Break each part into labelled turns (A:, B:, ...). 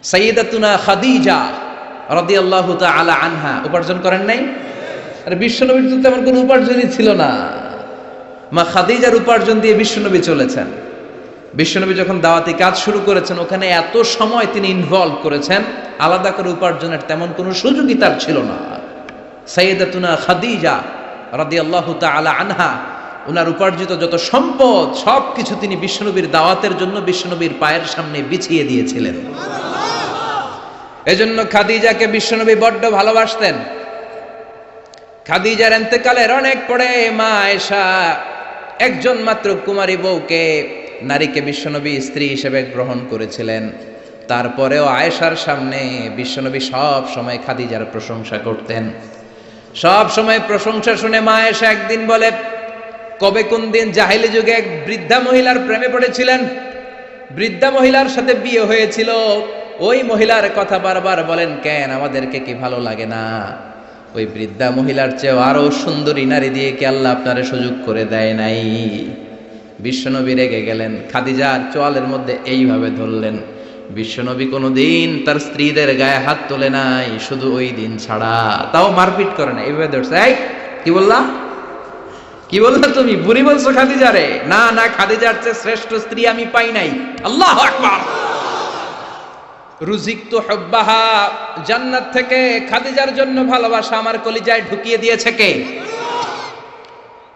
A: সাইয়্যিদাতুনা খাদিজা রাদিয়াল্লাহু তাআলা আনহা উপার্জন করেন নাই? আরে বিশ্বনবীর তো তেমন কোনো উপার্জনই ছিল না। মা খাদিজার উপার্জন দিয়ে বিশ্বনবী চলেছেন। বিশ্বনবী যখন দাওয়াতি কাজ শুরু করেছেন, ওখানে এত সময় তিনি ইনভলভ করেছেন, আলাদা করে উপার্জনের তেমন কোনো সুযোগই তার ছিল না। সাইয়্যিদাতুনা খাদিজা রাদিয়াল্লাহু তাআলা আনহা, ওনার উপার্জিত যত সম্পদ সবকিছু তিনি বিশ্বনবীর দাওয়াতের জন্য বিশ্বনবীর পায়ের সামনে বিছিয়ে দিয়েছিলেন। এজন্য খাদিজাকে বিশ্বনবী বড্ড ভালোবাসতেন। খাদিজার ইন্তেকালের অনেক পরে মা আয়েশা একজন মাত্র কুমারী বউকে, নারীকে বিশ্বনবী স্ত্রী হিসেবে গ্রহণ করেছিলেন। তারপরেও আয়েশার সামনে বিশ্বনবী সব সময় খাদিজার প্রশংসা করতেন। সব সময় প্রশংসা শুনে মা আয়েশা একদিন বলে, কবে কোন দিন জাহেলি যুগে এক বৃদ্ধা মহিলার প্রেমে পড়েছিলেন, বৃদ্ধা মহিলার সাথে বিয়ে হয়েছিল, ওই মহিলার কথা বারবার বলেন কেন, আমাদেরকে কি ভালো লাগে না? ওই বৃদ্ধা মহিলার চেয়ে আরো সুন্দরী নারী দিয়ে কি আল্লাহ আপনারে সুযোগ করে দেয় নাই? বিশ্বনবী রেগে গেলেন, খাদিজার চোয়ালের মধ্যে এইভাবে ধরলেন। বিশ্বনবী কোনোদিন তার স্ত্রীদের গায়ে হাত তোলে নাই, শুধু ওই দিন ছাড়া, তাও মারপিট করে না, এইভাবে ধরছে। এই কি বললা, কি বললা তুমি? বুড়ি বলছো খাদিজারে? না না, খাদিজার চেয়ে শ্রেষ্ঠ স্ত্রী আমি পাই নাই। আল্লাহু আকবার। রুজিকতু হুব্বাহা, জান্নাত থেকে খাদিজার জন্য ভালোবাসা আমার কলিজায় ঢুকিয়ে দিয়েছে কে?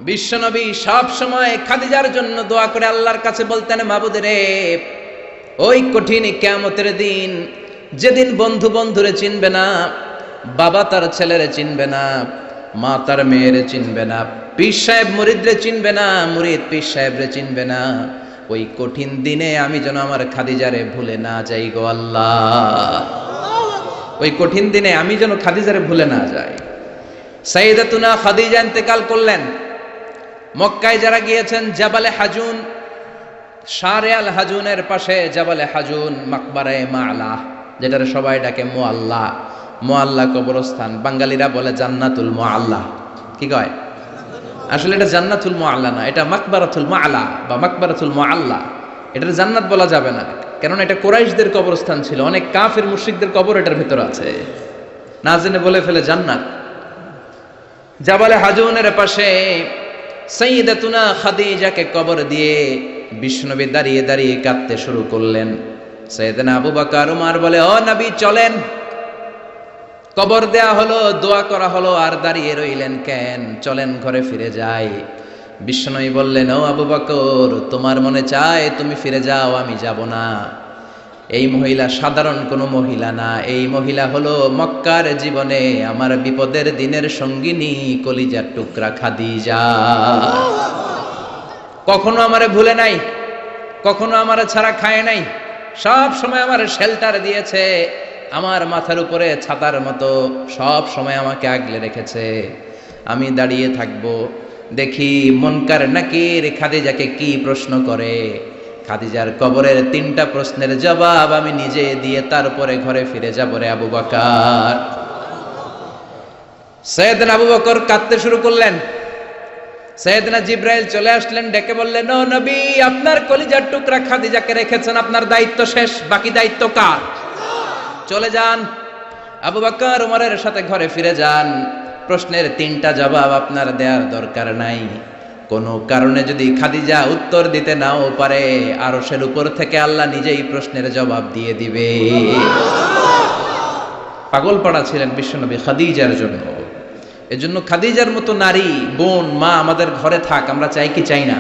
A: বিশ্বনবী সব সময় খাদিজার জন্য দোয়া করে আল্লাহর কাছে বলতেন, মাবুদ রে, ওই কঠিন কিয়ামতের দিন, যেদিন বন্ধু বন্ধুরে চিনবে না, বাবা তার ছেলেরে চিনবে না, মা তার মেয়েরে চিনবে না, পীর সাহেব মুরিদরে চিনবে না, মুরিদ পীর সাহেবরে চিনবে না, ওই কঠিন দিনে আমি যেন আমার খাদিজারে ভুলে না যাই গো আল্লাহ। ওই কঠিন দিনে আমি যেন খাদিজারে ভুলে না যাই। সাইয়্যিদাতুনা খাদিজা ইন্তেকাল করলেন। মক্কায় যারা গিয়েছেন, জাবালে হাজুন, শারে আল হাজুনের পাশে জাবালে হাজুন, মাকবারায়ে মাআলা, যেটারে সবাই ডাকে মুআল্লা, মুআল্লা কবরস্থান, বাঙালিরা বলে জান্নাতুল মুআল্লা। কি কয়? আসলে এটা জান্নাতুল মুআল্লা না, এটা মাকবারাতুল মাআলা বা মাকবারাতুল মুআল্লা। এটার জান্নাত বলা যাবে না, কারণ এটা কুরাইশদের কবরস্থান ছিল, অনেক কাফির মুশরিকদের কবর এটার ভিতর আছে, না জেনে বলে ফেলে জান্নাত। জাবালে হাজুনের পাশে সাইয়্যিদাতুনা খাদিজাকে কবর দিয়ে বিশ্বনবী দাঁড়িয়ে দাঁড়িয়ে কাঁদতে শুরু করলেন। সাইয়েদনা আবু বকর উমর বলে, ও নবী চলেন। কবর দেয়া হলো, দোয়া করা হলো, আর দাঁড়িয়ে রইলেন কেন? চলেন ঘরে ফিরে যাই। বিশ্বনবী বললেন, ও আবু বকর, তোমার মনে চায় তুমি ফিরে যাও, আমি যাব না। এই মহিলা সাধারণ কোনো মহিলা না, এই মহিলা হলো মক্কার জীবনে আমার বিপদের দিনের সঙ্গিনী, কলিজার টুকরা খাদিজা। কখনো আমারে ভুলে নাই, কখনো আমারে ছাড়া খায় নাই, সব সময় আমার শেল্টার দিয়েছে, আমার মাথার উপরে ছাতার মতো সব সময় আমাকে আগলে রেখেছে। আমি দাঁড়িয়ে থাকবো, দেখি মুনকার নাকির খাদিজাকে কি প্রশ্ন করে। খাদিজার কবরের 3টা প্রশ্নের জবাব আমি নিজে দিয়ে তারপরে ঘরে ফিরে যাব রে আবু বকর। সাইয়েদনা আবু বকর কাঁদতে শুরু করলেন। সাইয়েদনা জিবরাইল চলে আসলেন, ডেকে বললেন, ও নবী, আপনার কলিজার টুকরা খাদিজাকে রেখেছেন, আপনার দায়িত্ব শেষ, বাকি দায়িত্ব কার? চলে যান। আবু বকর উমরের সাথে ঘরে ফিরে যান। প্রশ্নের 3টা জবাব আপনার দেওয়ার দরকার নাই। কোনো কারণে যদি খাদিজা উত্তর দিতে নাও পারে, আরশের উপর থেকে আল্লাহ নিজেই প্রশ্নের জবাব দিয়ে দিবে। পাগল পাড়া ছিলেন বিশ্বনবী খাদিজার জন্য। এজন্য খাদিজার মতো নারী, বোন, মা আমাদের ঘরে থাক, আমরা চাই কি চাই না?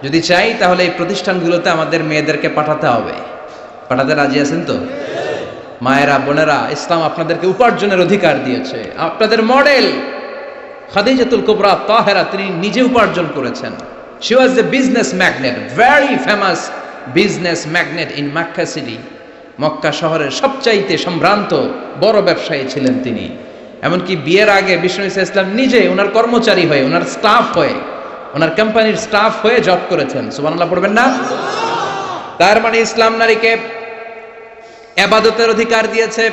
A: যদি চাই তাহলে এই প্রতিষ্ঠানগুলোতে আমাদের মেয়েদেরকে পাঠাতে হবে। পাঠাতে রাজি আছেন তো? মায়েরা, বোনেরা, ইসলাম আপনাদেরকে উপার্জনের অধিকার দিয়েছে। আপনাদের মডেল খাদিজাতুল কুবরা তাহেরা, তিনি নিজে উপার্জন করেছেন। She was A business magnate, very famous business magnate in Mecca city. Mecca শহরের সবচাইতে সম্ভ্রান্ত বড় ব্যবসায়ী ছিলেন তিনি। এমনকি বিয়ের আগে বিশ্বনবী সাল্লাল্লাহু আলাইহি ওয়াসাল্লাম নিজে ওনার কর্মচারী হয়ে, ওনার স্টাফ হয়ে, ওনার কোম্পানির স্টাফ হয়ে জব করেছেন। সুবহানাল্লাহ পড়বেন না? তার মানে ইসলাম নারীকে ইবাদতের অধিকার দিয়েছে,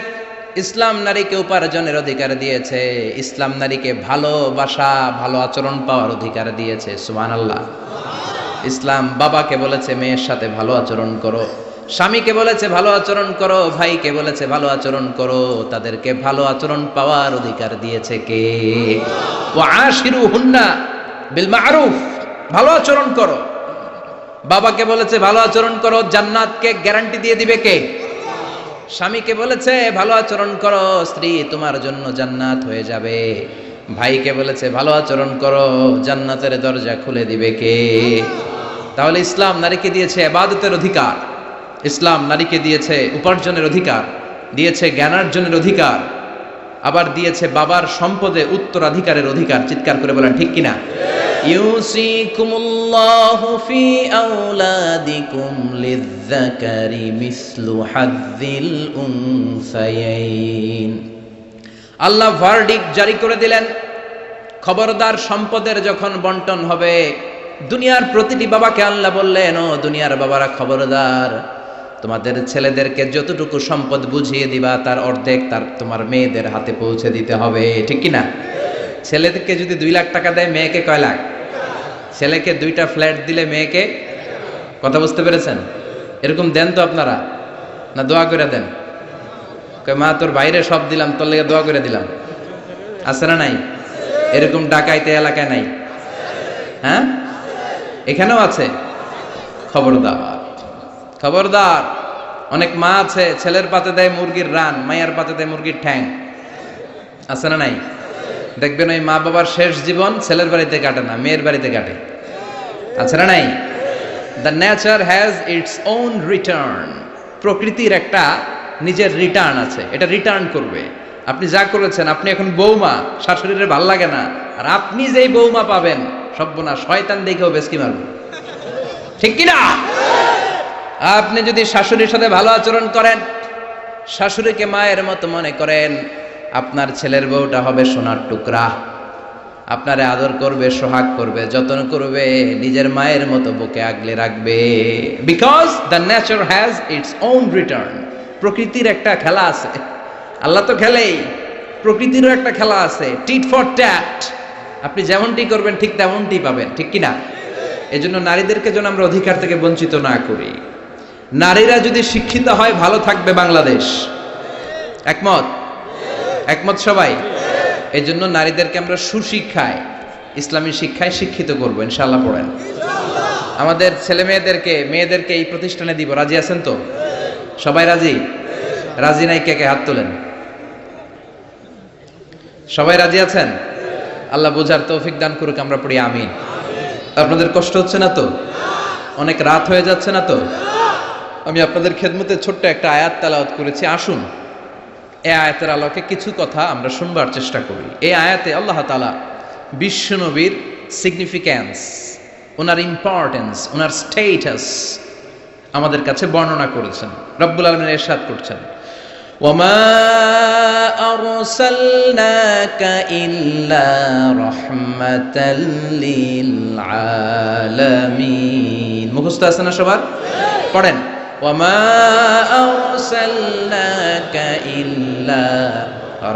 A: ইসলাম নারীকে উপার্জনের অধিকার দিয়েছে, ইসলাম নারীকে ভালোবাসা, ভালো আচরণ পাওয়ার অধিকার দিয়েছে। সুবহানাল্লাহ। ইসলাম বাবাকে বলেছে মেয়ের সাথে ভালো আচরণ করো, স্বামীকে বলেছে ভালো আচরণ করো, ভাইকে বলেছে ভালো আচরণ করো, তাদেরকে ভালো আচরণ পাওয়ার অধিকার দিয়েছে কে? ওয়া আশিরুহুন্না বিল মা'রুফ, ভালো আচরণ করো। বাবাকে বলেছে ভালো আচরণ করো, জান্নাতকে গ্যারান্টি দিয়ে দিবে কে? স্বামীকে বলেছে ভালো আচরণ করো, স্ত্রী তোমার জন্য জান্নাত হয়ে যাবে। ভাইকে বলেছে ভালো আচরণ করো, জান্নাতের দরজা খুলে দিবে কে? তাহলে ইসলাম নারীকে দিয়েছে ইবাদতের অধিকার, ইসলাম নারীকে দিয়েছে উপার্জনের অধিকার, দিয়েছে জ্ঞানার্জনের অধিকার, আবার দিয়েছে বাবার সম্পদে উত্তরাধিকারের অধিকার। চিৎকার করে বলেন ঠিক কিনা? ইউসিকুমুল্লাহু ফি আওলাদিকুম লিযযাকারি মিসলু হাযযিল উনসায়াইন। আল্লাহ ভার্ডিক্ট জারি করে দিলেন, খবরদার সম্পদের যখন বন্টন হবে, দুনিয়ার প্রতিটি বাবাকে আল্লাহ বললেন, ও দুনিয়ার বাবারা খবরদার, তোমাদের ছেলেদেরকে যতটুকু সম্পদ বুঝিয়ে দিবা তার অর্ধেক তোমার মেয়েদের হাতে পৌঁছে দিতে হবে। ঠিক কিনা? ছেলেদেরকে যদি 2 লাখ টাকা দেয়, মেয়েকে কয় লাখ? ছেলেকে 2টা ফ্ল্যাট দিলে মেয়েকে, কথা বুঝতে পেরেছেন? এরকম দেন তো আপনারা, না দোয়া করে দেন? কয় মা তোর বাইরে সব দিলাম, তোর লেগে দোয়া করে দিলাম। আছে না নাই? এরকম ডাকাইতে এলাকায় নাই? হ্যাঁ, এখানেও আছে। খবরদার, খবরদার। অনেক মা আছে ছেলের পাতে দেয় মুরগির রান, মায়ের পাতে দেয় মুরগির ঠ্যাং। আছে না নাই? দেখবেন ওই মা বাবার শেষ জীবন ছেলের বাড়িতে কাটে না, মেয়ের বাড়িতে কাটে। আছে না নাই? The nature has its own return. প্রকৃতির একটা নিজের রিটার্ন আছে, এটা রিটার্ন করবে। আপনি যা করেছেন, আপনি এখন বৌমা, শাশুড়ির ভাল লাগে না, আর আপনি যেই বৌমা পাবেন, সর্বনাশ, শয়তান দেখেও বেশকি মারবে। ঠিক কিনা? আপনি যদি শাশুড়ির সাথে ভালো আচরণ করেন, শাশুড়িকে মায়ের মতো মনে করেন, আপনার ছেলের বউটা হবে সোনার টুকরা, আপনারে আদর করবে, সোহাগ করবে, যত্ন করবে, নিজের মায়ের মতো বুকে আগলে রাখবে। Because the nature has its own return. প্রকৃতির একটা খেলা আছে, আল্লাহ তো খেলেই, প্রকৃতিরও একটা খেলা আছে, টিট ফর ট্যাট। আপনি যেমনটি করবেন ঠিক তেমনটি পাবেন। ঠিক কিনা? এজন্য নারীদেরকে যেন আমরা অধিকার থেকে বঞ্চিত না করি। নারীরা যদি শিক্ষিত হয়, ভালো থাকবে বাংলাদেশ। একমত? একমত সবাই? এই জন্য নারীদেরকে আমরা সুশিক্ষায়, ইসলামী শিক্ষায় শিক্ষিত করবো ইনশাআল্লাহ। পড়েন, আমাদের ছেলে মেয়েদেরকে এই প্রতিষ্ঠানে দিব। রাজি আছেন তো? সবাই রাজি? রাজি নাই কে কে হাত তোলেন। সবাই রাজি আছেন? আল্লাহ বোঝার তৌফিক দান করুক, আমরা পড়ি আমিন। আপনাদের কষ্ট হচ্ছে না তো? অনেক রাত হয়ে যাচ্ছে না তো? আমি আপনাদের খেদমতে ছোট্ট একটা আয়াত তেলাওয়াত করেছি। আসুন এই আয়াতের আলোকে কিছু কথা আমরা শুনবার চেষ্টা করি। এই আয়াতে আল্লাহ তাআলা বিশ্বনবীর সিগনিফিক্যান্স, ওনার ইম্পর্টেন্স, ওনার স্টেটাস আমাদের কাছে বর্ণনা করেছেন। রব্বুল আলামিন ইরশাদ করছেন, ওয়ামা আরসালনাকা ইল্লা রাহমাতাল লিল আলামিন। মুখস্থ আছে না সবার? পড়েন, ওয়ামা আরসালনাকা ইল্লা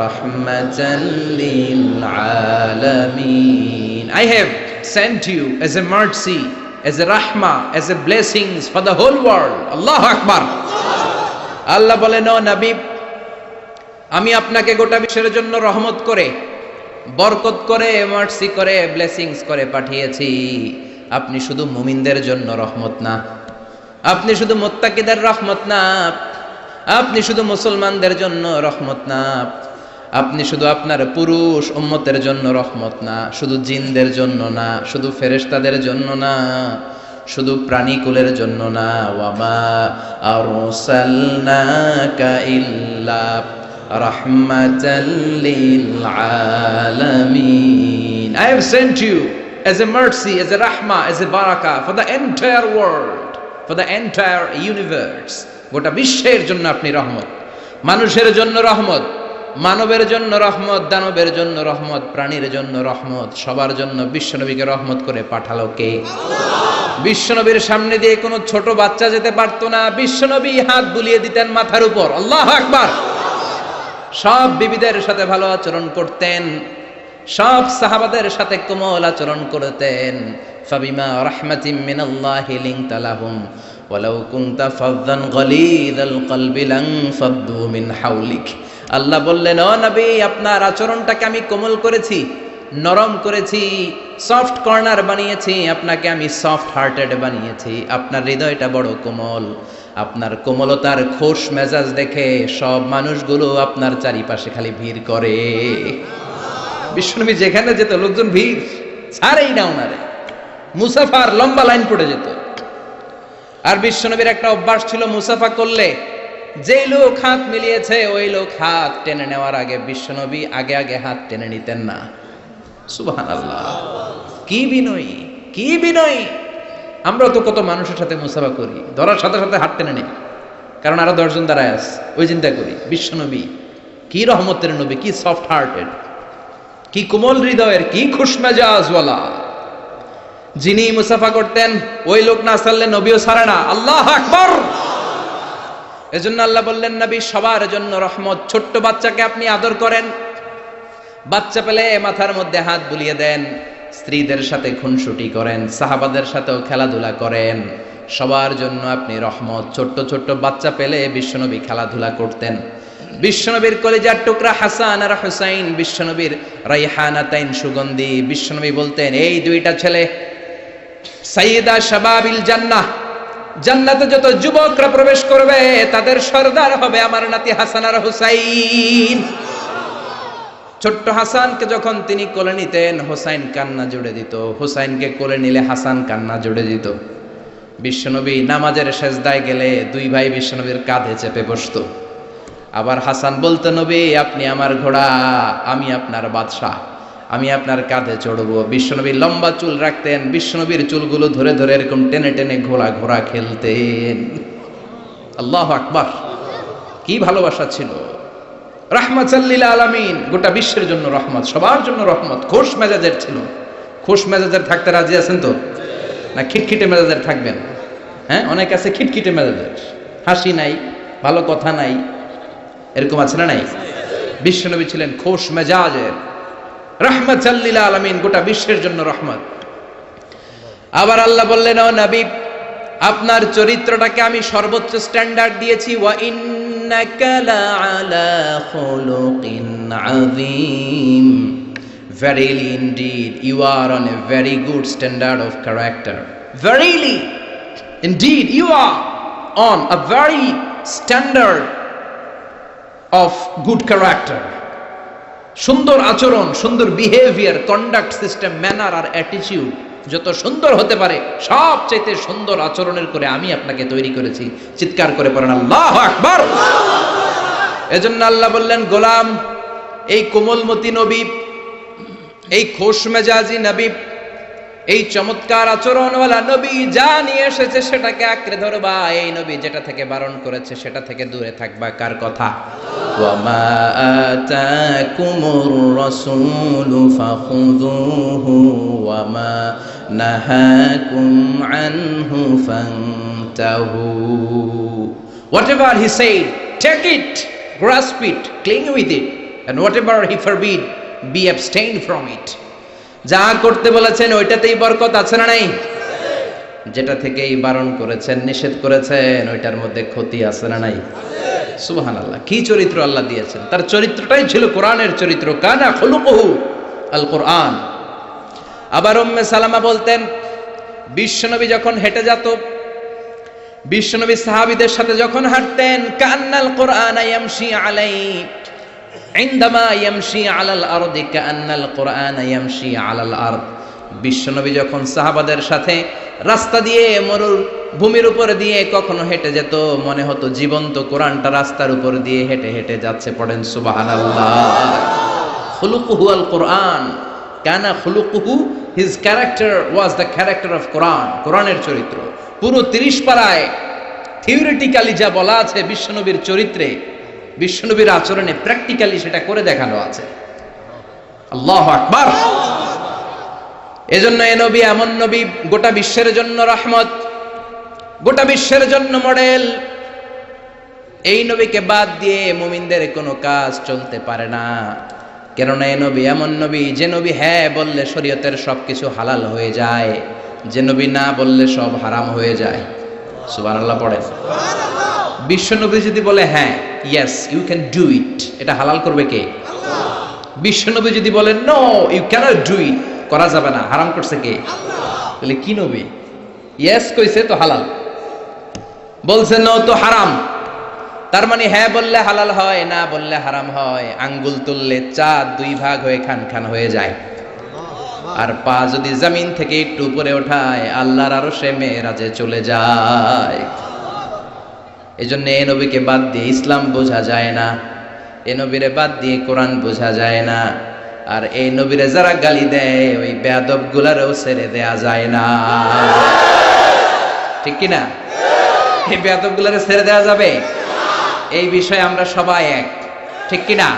A: রাহমাতাল লিল আলামিন। I have sent you as a mercy, as a rahmah, as a blessings for the whole world. Allahu Akbar. আল্লাহ বলেন, ও নবী, আমি আপনাকে গোটা বিশ্বের জন্য রহমত করে, বরকত করে, মার্সি করে, ব্লেসিংস করে পাঠিয়েছি। আপনি শুধু মুমিনদের জন্য রহমত না, আপনি শুধু মুত্তাকিদের রহমত না, আপনি শুধু মুসলমানদের জন্য রহমত না, আপনি শুধু আপনার পুরুষ উম্মতের জন্য রহমত না, শুধু জিনদের জন্য না, শুধু ফেরেশতাদের জন্য না, শুধু প্রাণীকুলের জন্য না। ওয়ামা আরসালনাকা ইল্লা রাহমাতাল লিল আলামিন। I have sent you as a mercy, as a rahmah, as a barakah for the entire world, for the entire universe. গোটা বিশ্বের জন্য আপনি রহমত, মানুষের জন্য রহমত, মানবের জন্য রহমত, দানবের জন্য রহমত, প্রাণীর জন্য রহমত, সবার জন্য বিশ্বনবীকে রহমত করে পাঠালো কে? বিশ্বনবীর সামনে দিয়ে কোনো ছোট বাচ্চা যেতে পারতো না, বিশ্বনবী হাত বুলিয়ে দিতেন মাথার উপর। আল্লাহু আকবার। সব বিবিদের সাথে ভালো আচরণ করতেন, সব সাহাবাদের সাথে কোমল আচরণ করতেন। ফাবিমা রাহমাতিম মিনাল্লাহি লিনতা লাহুম ওয়ালাউ কুনতা ফাযযান গালিযাল কলবি লানফাদ্দু মিন হাওলিক। আল্লাহ বললেন, ও নবী, আপনার আচরণটাকে আমি কোমল করেছি, নরম করেছি, সফট কর্নার বানিয়েছি, আপনাকে আমি সফট হার্টেড বানিয়েছি। আপনার হৃদয়টা বড় কোমল, আপনার কোমলতার খোশ মেজাজ দেখে সব মানুষগুলো আপনার চারিপাশে খালি ভিড় করে। বিশ্বনবী যেখানে যেত লোকজন ভিড় ছাড়েই না ওনারে, মুসাফার লম্বা লাইন পড়ে যেত। আর বিশ্বনবীর একটা অভ্যাস ছিল, মুসাফা করলে যেই লোক হাত মিলিয়েছে ওই লোক হাত টেনে নেওয়ার আগে বিশ্বনবী আগে আগে হাত টেনে নিতেন না। সুবহানাল্লাহ, কি বিনয়ী, কি বিনয়ী! আমরা তো কত মানুষের সাথে মুসাফা করি, ধরার সাথে সাথে হাত টেনে নেই, কারণ আরো 10 জন দাঁড়ায় আছে, ওই চিন্তা করি। বিশ্বনবী কি রহমতের নবী, কি সফট হার্টেড, কি কোমল হৃদয়ের, কি খুশমেজাজওয়ালা। যিনি মুসাফা করতেন ওই লোক না ছাড়লে নবীও ছাড়ে না। আল্লাহু আকবার! এজন্য আল্লাহ বললেন, নবী সবার জন্য রহমত। ছোট্ট বাচ্চাকে আপনি আদর করেন, বাচ্চা পেলে মাথার মধ্যে হাত বুলিয়ে দেন, স্ত্রীদের সাথে খুনসুটি করেন, সাহাবাদের সাথেও খেলাধুলা করেন, সবার জন্য আপনি রহমত। ছোট্ট ছোট্ট বাচ্চা পেলে বিশ্বনবী খেলাধুলা করতেন। বিশ্বনবীর কলিজার টুকরা হাসান আর হুসাইন, বিশ্বনবীর রাইহানাতাইন সুগন্ধি। বিশ্বনবী বলতেন, এই দুইটা ছেলে সাইয়্যিদা শাবাবিল জান্নাহ, জান্নাতে যত যুবকরা প্রবেশ করবে তাদের সর্দার হবে আমার নাতি হাসান আর হুসাইন। ছোট্ট হাসানকে যখন তিনি কোলে নিতেন হুসাইন কান্না জুড়ে দিত, হুসাইনকে কোলে নিলে হাসান কান্না জুড়ে দিত। বিশ্বনবী নামাজের সেজদায় গেলে দুই ভাই বিশ্বনবীর কাঁধে চেপে বসতো। আবার হাসান বলতো, নবী আপনি আমার ঘোড়া, আমি আপনার বাদশাহ, আমি আপনার কাঁধে চড়বো। বিশ্বনবী লম্বা চুল রাখতেন, বিশ্বনবীর চুলগুলো ধরে ধরে এরকম টেনে টেনে ঘোড়া ঘোড়া খেলতেন। আল্লাহু আকবার! কি ভালোবাসা ছিল! রাহমাতাল লিল আলামিন, গোটা বিশ্বের জন্য রহমত, সবার জন্য রহমত। খোশ মেজাজের ছিল। খোশ মেজাজের থাকতে রাজি আছেন তো? না খিটখিটে মেজাজের থাকবেন? হ্যাঁ, অনেক আছে খিটখিটে মেজাজের, হাসি নাই, ভালো কথা নাই, এরকম আছে না নাই? বিশ্বনবী ছিলেন খোশ মেজাজের, রাহমাতাল লিল আলামিন, গোটা বিশ্বের জন্য রহমত। আবার আল্লাহ বললেন, ও নবী আপনার চরিত্রটাকে আমি সর্বোচ্চ স্ট্যান্ডার্ড দিয়েছি। ওয়া ইন্নাকা লাআলা খুলুকিন আযীম, verily indeed you are on a very good standard of character. Verily indeed you are on a very standard of good character. সুন্দর আচরণ, সুন্দর বিহেভিয়ার, কন্ডাক্ট সিস্টেম, ম্যানার আর অ্যাটিটিউড যত সুন্দর হতে পারে সবচেয়ে সুন্দর আচরণের করে আমি আপনাকে তৈরি করেছি। চিৎকার করে পড়েন আল্লাহু আকবার! এজন্য আল্লাহ বললেন, গোলাম এই কোমলমতি নবী, এই খোশ মেজাজি নবী, এই চমৎকার আচরণওয়ালা নবী যা নিয়ে এসেছে সেটাকে আঁকড়ে ধরবা। এই নবী যেটা থেকে বারণ করেছে সেটা থেকে দূরে থাকবা। কার কথা? ওয়ামা আতাকুমুর রাসূলু ফাখুযুহু ওয়ামা নাহাকুম আনহু ফান্তাহু। Whatever he said, take it, grasp it, cling with it, and whatever he forbid, be abstained from it. যা করতে বলেছেন ওইটাতেই বরকত আছে না নাই? যেটা থেকেই বারণ করেছেন, নিষেধ করেছেন, ওইটার মধ্যে ক্ষতি আছে না নাই? সুবহানাল্লাহ! কি চরিত্র আল্লাহ দিয়েছেন! তার চরিত্রটাই ছিল কোরআনের চরিত্র। কানা খুলুকুহু আল কোরআন। আবার উম্মে সালামা বলতেন, বিশ্বনবী যখন হেঁটে যেত, বিশ্বনবী সাহাবীদের সাথে যখন হাঁটতেন, কান্নাল কোরআন ইয়ামশি আলাইহি, ইনদামা ইয়ামশি আলাল আরদি কান্নাল কোরআন ইয়ামশি আলাল আরদ। বিশ্বনবী যখন সাহাবাদের সাথে রাস্তা দিয়ে, মরুর ভূমির উপর দিয়ে কখনো হেঁটে যেত, মনে হতো জীবন্ত কোরআনটা রাস্তার উপর দিয়ে হেঁটে হেঁটে যাচ্ছে। পড়েন সুবহানাল্লাহ! খুলুকুহু আল কোরআন, কানা খুলুকুহু, his character was the character of Quran. কোরআনের চরিত্র পুরো 30 পারায় থিওরিটিক্যালি যা বলা আছে বিশ্বনবীর চরিত্রে, বিশ্বনবীর আচরণে, প্র্যাকটিক্যালি সেটা করে দেখানো আছে। আল্লাহু আকবার! এজন্য এ নবী এমন নবী, গোটা বিশ্বের জন্য রহমত, গোটা বিশ্বের জন্য মডেল। এই নবীকে বাদ দিয়ে মুমিনদের কোনো কাজ চলতে পারে না। কেননা এ নবী এমন নবী, যে নবী হ্যাঁ বললে শরীয়তের সবকিছু হালাল হয়ে যায়, যে নবী না বললে সব হারাম হয়ে যায়? সুবহানাল্লাহ পড়েন। বিশ্ব নবী যদি বলে হ্যাঁ, yes you can do it, এটা হালাল করবে কে? বিশ্ব নবী যদি বলে no you cannot do it, করা যাবে না, হারাম করছে কে? তাহলে কি নবী? ইয়েস কইছে তো হালাল, বলছে নো তো হারাম। তার মানে হ্যাঁ বললে হালাল হয়, না বললে হারাম হয়। আঙ্গুল তুললে চাঁদ দুই ভাগ হয়ে খান খান হয়ে যায়, আর পা যদি জমিন থেকে একটু উপরে ওঠায় আল্লাহর আরশে মেরাজে চলে যায়। এজন্য এই নবীকে বাদ দিয়ে ইসলাম বোঝা যায় না, এই নবীরে বাদ দিয়ে কোরআন বোঝা যায় না, আর এই নবীরে যারা গালি দেয় ওই বেয়াদব গুলারও ছেড়ে দেয়া যায় না। ঠিক কিনা? এই বেয়াদব গুলারে ছেড়ে দেওয়া যাবে? এই বিষয়ে আমরা সবাই এক, ঠিক কিনা?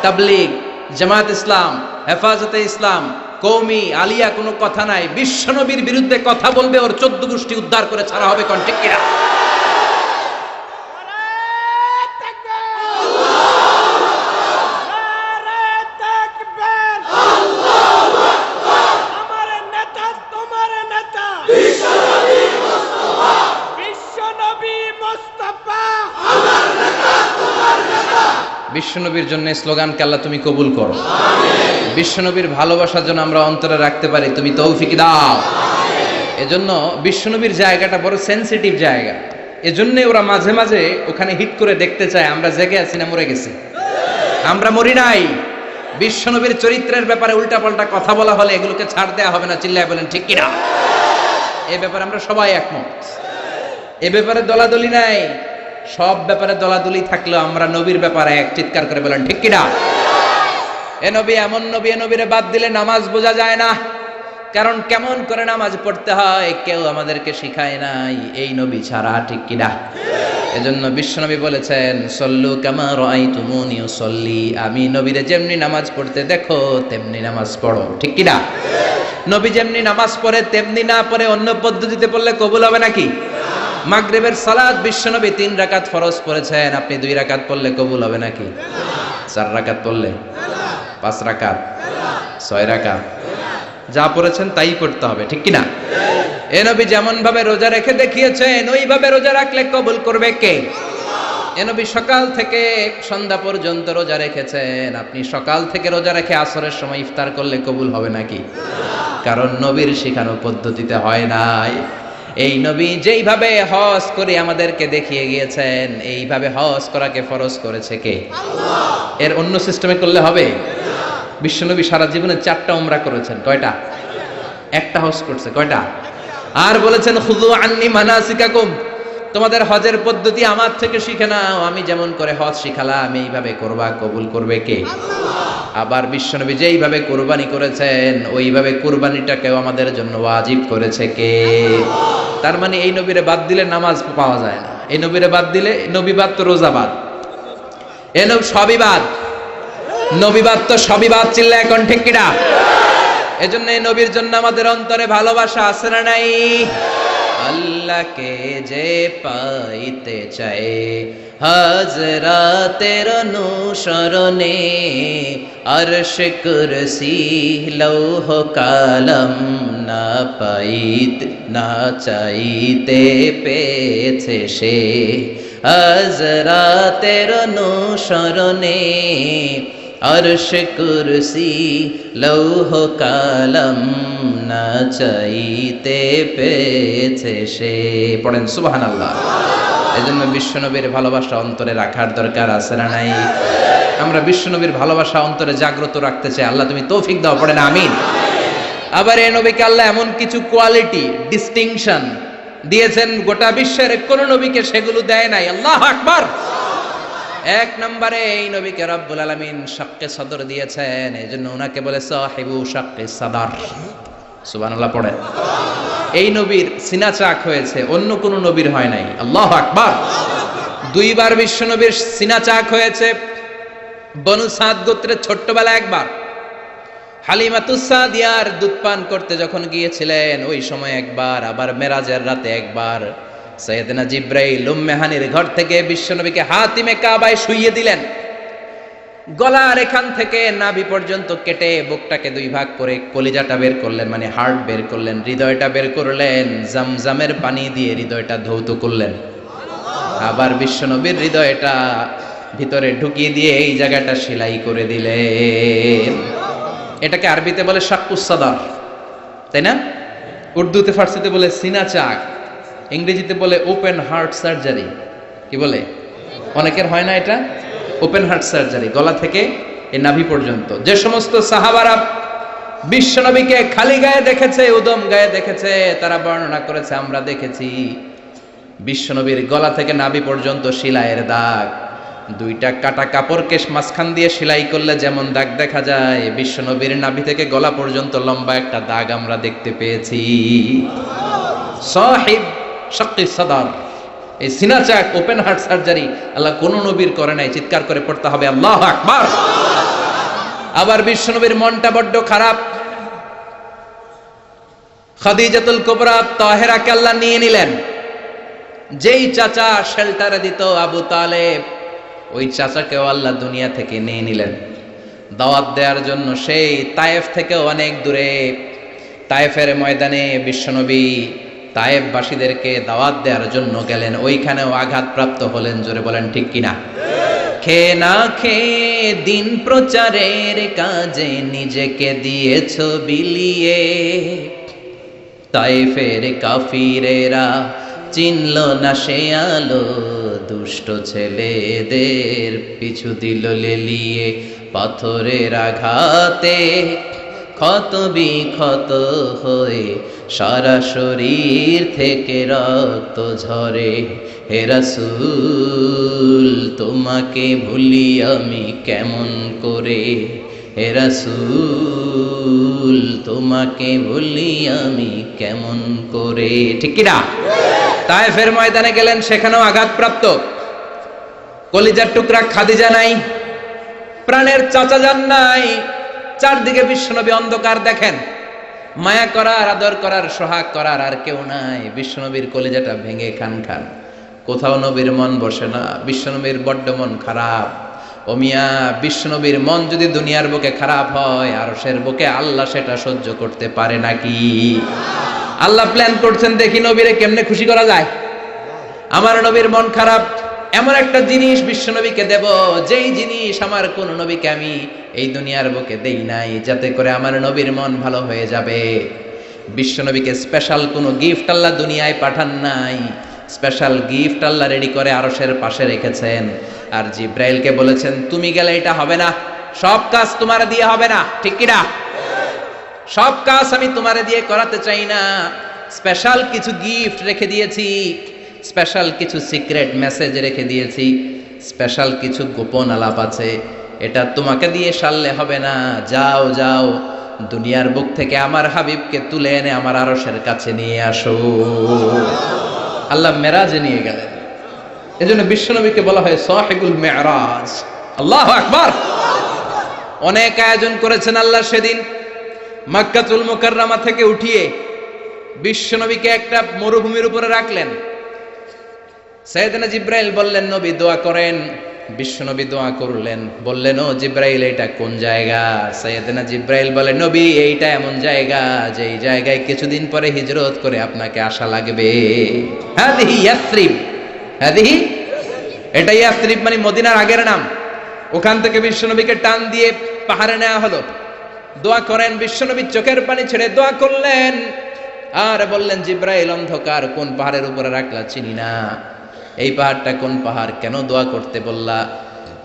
A: তাবলীগ, জামাত ইসলাম, হেফাজতে ইসলাম, কওমি, আলিয়া কোনো কথা নাই। বিশ্ব নবীর বিরুদ্ধে কথা বলবে ওর 14 গোষ্ঠী উদ্ধার করে ছাড়া হবে, কোন ঠিক কিনা? বিশ্বনবীর জন্য স্লোগানকে আল্লাহ তুমি কবুল করো। বিশ্বনবীর ভালোবাসার জন্য আমরা অন্তরে রাখতে পারি, তুমি তৌফিক দাও। এজন্য বিশ্বনবীর জায়গাটা বড় সেনসিটিভ জায়গা, এজন্য ওরা মাঝে মাঝে ওখানে হিট করে দেখতে চায় আমরা জেগে আছি না মরে গেছি। আমরা মরি নাই। বিশ্বনবীর চরিত্রের ব্যাপারে উল্টাপাল্টা কথা বলা হলে এগুলোকে ছাড় দেওয়া হবে না, চিল্লায় বলেন ঠিক কিনা? এ ব্যাপারে আমরা সবাই একমত। এ ব্যাপারে দলাদলি নাই। সব ব্যাপারে দলাদলি থাকলেও আমরা নবীর ব্যাপারে এক, চিৎকার করে বলেন ঠিক কিনা? এ নবী এমন নবী, এ নবীরে বাদ দিলে নামাজ বোঝা যায় না। কারণ কেমন করে নামাজ পড়তে হয় কেউ আমাদেরকে শিখায় নাই এই নবী ছাড়া, ঠিক কিনা? এজন্য বিশ্বনবী বলেছেন সল্লু কামা রাআইতুমুনি উসাল্লি, আমি নবীরে যেমনি নামাজ পড়তে দেখো তেমনি নামাজ পড়ো, ঠিক কিনা? নবী যেমনি নামাজ পড়ে তেমনি না পড়ে অন্য পদ্ধতিতে পড়লে কবুল হবে নাকি? মাগরিবের সালাত বিশ্বনবী 3 রাকাত ফরজ পড়েছেন, আপনি 2 রাকাত পড়লে কবুল হবে নাকি? 4 রাকাত পড়লে, 5 রাকাত, 6 রাকাত, যা পড়েছেন তাই পড়তে হবে, ঠিক কিনা? এ নবী যেমন ভাবে রোজা রেখে দেখিয়েছেন ওইভাবে রোজা রাখলে কবুল করবে কে? এ নবী সকাল থেকে সন্ধ্যা পর্যন্ত রোজা রেখেছেন, আপনি সকাল থেকে রোজা রেখে আসরের সময় ইফতার করলে কবুল হবে নাকি? কারণ নবীর শেখানো পদ্ধতিতে হয় নাই। এই নবী যেইভাবে হজ করে আমাদেরকে দেখিয়ে গিয়েছেন এইভাবে হজ করাকে ফরজ করেছে কে? আল্লাহ। এর অন্য সিস্টেমে করলে হবে? বিশ্বনবী সারা জীবনে 4টা উমরা করেছেন, কয়টা? একটা হজ করছে, কয়টা? আর বলেছেন খুযু আন্নী মানাসিকাকুম, তোমাদের হজের পদ্ধতি আমার থেকে শিখে নাও, আমি যেমন করে হজ শিখালাম এইভাবে করবা, কবুল করবে কে? আল্লাহ। আবার বিশ্বনবী যেইভাবে কুরবানি করেছেন ওইভাবে কুরবানিটাকেও আমাদের জন্য ওয়াজিব করেছে কে? আল্লাহ। তার মানে এই নবীরে বাদ দিলে নামাজ পাওয়া যায় না, এই নবীরে বাদ দিলে, নবী বাদ তো রোজা বাদ, এ নবী সবই বাদ, নবী বাদ তো সবই বাদ, চিল্লা এখন ঠিক কিনা? এজন্য এই নবীর জন্য আমাদের অন্তরে ভালোবাসা আছে না নাই? আল্লাহকে যে পাইতে চায় হাজরাতের অনুসরণে, আরশ কুরসি লৌহ কালাম না পাইতে না চাইতে পেয়েছে সে, হাজরাতের অনুসরণে আরশ কুরসি লৌহ কালাম না চাইতে পেয়েছে সে। পড়েন সুবহানাল্লাহ। এজন্য বিশ্বনবীর ভালোবাসা অন্তরে রাখার দরকার আছে না নাই? আমরা বিশ্বনবীর ভালোবাসা অন্তরে জাগ্রত রাখতে চাই, আল্লাহ তুমি তৌফিক দাও, পড়েন আমিন। আবার এই নবীকে আল্লাহ এমন কিছু কোয়ালিটি, ডিস্টিংশন দিয়েছেন গোটা বিশ্বের কোন নবীকে সেগুলো দেয় নাই। আল্লাহু আকবার। 1 নম্বরে এই নবীকে রব্বুল আলামিন শাক্কে সদর দিয়েছেন, এজন্য ওনাকে বলে সাহিবু শাক্কে সদর। সুবহানাল্লাহ পড়েন। এই নবীর সিনা চাক হয়েছে, অন্য কোন নবীর হয় নাই। আল্লাহু আকবার। 2 বার বিশ্ব নবীর সিনা চাক হয়েছে। বনু সাদ গোত্রের ছোট্টবেলা একবার, হালিমাতুস সাদিয়ার দুধ পান করতে যখন গিয়েছিলেন ওই সময় একবার, আবার মেরাজের রাতে একবার সাইয়েদনা জিব্রাইল উম্মে হানির ঘর থেকে বিশ্বনবীকে হাতিমে কাবায় শুইয়ে দিলেন। গলার এখান থেকে নাভি পর্যন্ত কেটে বুকটাকে দুই ভাগ করে কলিজাটা বের করলেন, মানে হার্ট বের করলেন, হৃদয়টা বের করলেন, জামজামের পানি দিয়ে হৃদয়টা ধৌত করলেন। আবার বিশ্বনবীর হৃদয়টা ভিতরে ঢুকিয়ে দিয়ে এই জায়গাটা সেলাই করে দিলেন। এটাকে আরবিতে বলে শাক্কুস সাদর, তাই না? উর্দুতে ফার্সিতে বলে সিনা চাক, ইংরেজিতে বলে ওপেন হার্ট সার্জারি। কি বলে? অনেকের হয় না এটা, ওপেন হার্ট সার্জারি, গলা থেকে এই নাভি পর্যন্ত। যে সমস্ত সাহাবারা বিশ্বনবীকে খালি গায়ে দেখেছে, উদম গায়ে দেখেছে, তারা বর্ণনা করেছে আমরা দেখেছি বিশ্বনবীর গলা থেকে নাভি পর্যন্ত সেলাইয়ের দাগ। দুইটা কাটা কাপড়কে মাঝখান দিয়ে সেলাই করলে যেমন দাগ দেখা যায়, বিশ্বনবীর নাভি থেকে গলা পর্যন্ত লম্বা একটা দাগ আমরা দেখতে পেয়েছি। সাহিব শাক্কিস সাদর, এই সিনা চাক, ওপেন হার্ট সার্জারি আল্লাহ কোন নবীর করে নাই। চিৎকার করে পড়তে হবে আল্লাহু আকবার। আবার বিশ্বনবীর মনটা বড্ড খারাপ। খাদিজাতুল কুবরা তাহেরাকে আল্লাহ নিয়ে নিলেন। যেই চাচা শেল্টারে দিত আবু তালেব, ওই চাচাকেও আল্লাহ দুনিয়া থেকে নিয়ে নিলেন দাওয়াত দেওয়ার জন্য। সেই তায়েফ থেকে অনেক দূরে তায়েফের ময়দানে বিশ্বনবী তায়েফবাসীদেরকে দাওয়াত দেওয়ার জন্য গেলেন। ওইখানেও আঘাতপ্রাপ্ত হলেন। জোরে বলেন ঠিক কিনা? খেয়ে না খেয়ে দিন প্রচারের কাজে নিজেকে দিয়েছ বিলিয়ে, তায়েফের কাফিরেরা চিনল না সে আলো, দুষ্ট ছেলেদের পিছু দিল লেলিয়ে। পাথরের আঘাতে ক্ষত বিক্ষত হয়ে সারা শরীর থেকে রক্ত ঝরে। হে রাসূল তোমাকে ভুলি আমি কেমন করে, হে রাসূল তোমাকে ভুলি আমি কেমন করে। ঠিক কিনা? তায়েফের ময়দানে গেলেন, সেখানেও আঘাতপ্রাপ্ত। কলিজার টুকরা খাদিজা নাই, প্রাণের চাচা যান নাই। চারদিকে বিশ্বনবী অন্ধকার দেখেন, মায়া করার, আদর করার, সোহাগ করার আর কেউ নাই। বিশ্বনবীর কলিজাটা ভেঙে খান খান। কোথাও নবীর মন বসে না। বিশ্বনবীর বড্ড মন খারাপ। ও মিয়া, বিশ্বনবীর মন যদি দুনিয়ার বুকে খারাপ হয়, আরশের বুকে আল্লাহ সেটা সহ্য করতে পারে নাকি? আল্লাহ প্ল্যান করছেন, দেখি নবীরে কেমনে খুশি করা যায়। আমার নবীর মন খারাপ, এমন একটা জিনিস বিশ্বনবীকে দেব, যেই জিনিস আমার কোন নবীকে আমি এই দুনিয়ার বুকে দেই নাই, যাতে করে আমার নবীর মন ভালো হয়ে যাবে। বিশ্বনবীকে স্পেশাল কোনো গিফট আল্লাহ দুনিয়ায় পাঠান নাই। স্পেশাল গিফট আল্লাহ রেডি করে আরশের পাশে রেখেছেন। আর জিব্রাইলকে বলেছেন, তুমি গেলে এটা হবে না, সব কাজ তোমার দিয়ে হবে না। ঠিক কিনা? সব কাজ আমি তোমারে দিয়ে করাতে চাই না। স্পেশাল কিছু গিফট রেখে দিয়েছি, স্পেশাল কিছু সিক্রেট মেসেজ রেখে দিয়েছি, স্পেশাল কিছু গোপন আলাপ আছে, এটা তোমাকে দিয়ে সারলে হবে না। যাও যাও, দুনিয়ার বুক থেকে আমার হাবিবকে তুলে এনে আমার আরশের কাছে নিয়ে আসো। আল্লাহ মেরাজে নিয়ে গেলেন। এজন্য বিশ্বনবীকে বলা হয় সাহিবুল মেরাজ। আল্লাহু আকবার। অনেক আয়োজন করেছেন আল্লাহ সেদিন। মক্কাতুল মুকাররমা থেকে উঠিয়ে বিশ্বনবীকে একটা মরুভূমির উপরে রাখলেন। সাইয়েদনা জিব্রাইল বললেন, নবী দোয়া করেন। বিশ্বনবী দোয়া করলেন। বললেন, ও জিব্রাইল, এটা কোন জায়গা? সাইয়েদনা জিব্রাইল বলে, নবী এইটা এমন জায়গা, যে এই জায়গায় কিছুদিন পরে হিজরত করে আপনাকে আসা লাগবে। হাদিহি ইয়াসরিব, হাদিহি, এটা ইয়াসরিব মানে মদিনার আগের নাম। ওখান থেকে বিশ্বনবীকে টান দিয়ে পাহাড়ে নেওয়া হলো। দোয়া করেন। বিশ্বনবী চোখের পানি ছেড়ে দোয়া করলেন আর বললেন, জিব্রাইল, অন্ধকার কোন পাহাড়ের উপরে রাখলা চিনি না, এই পাহাড়টা কোন পাহাড়, কেন দোয়া করতে বললা?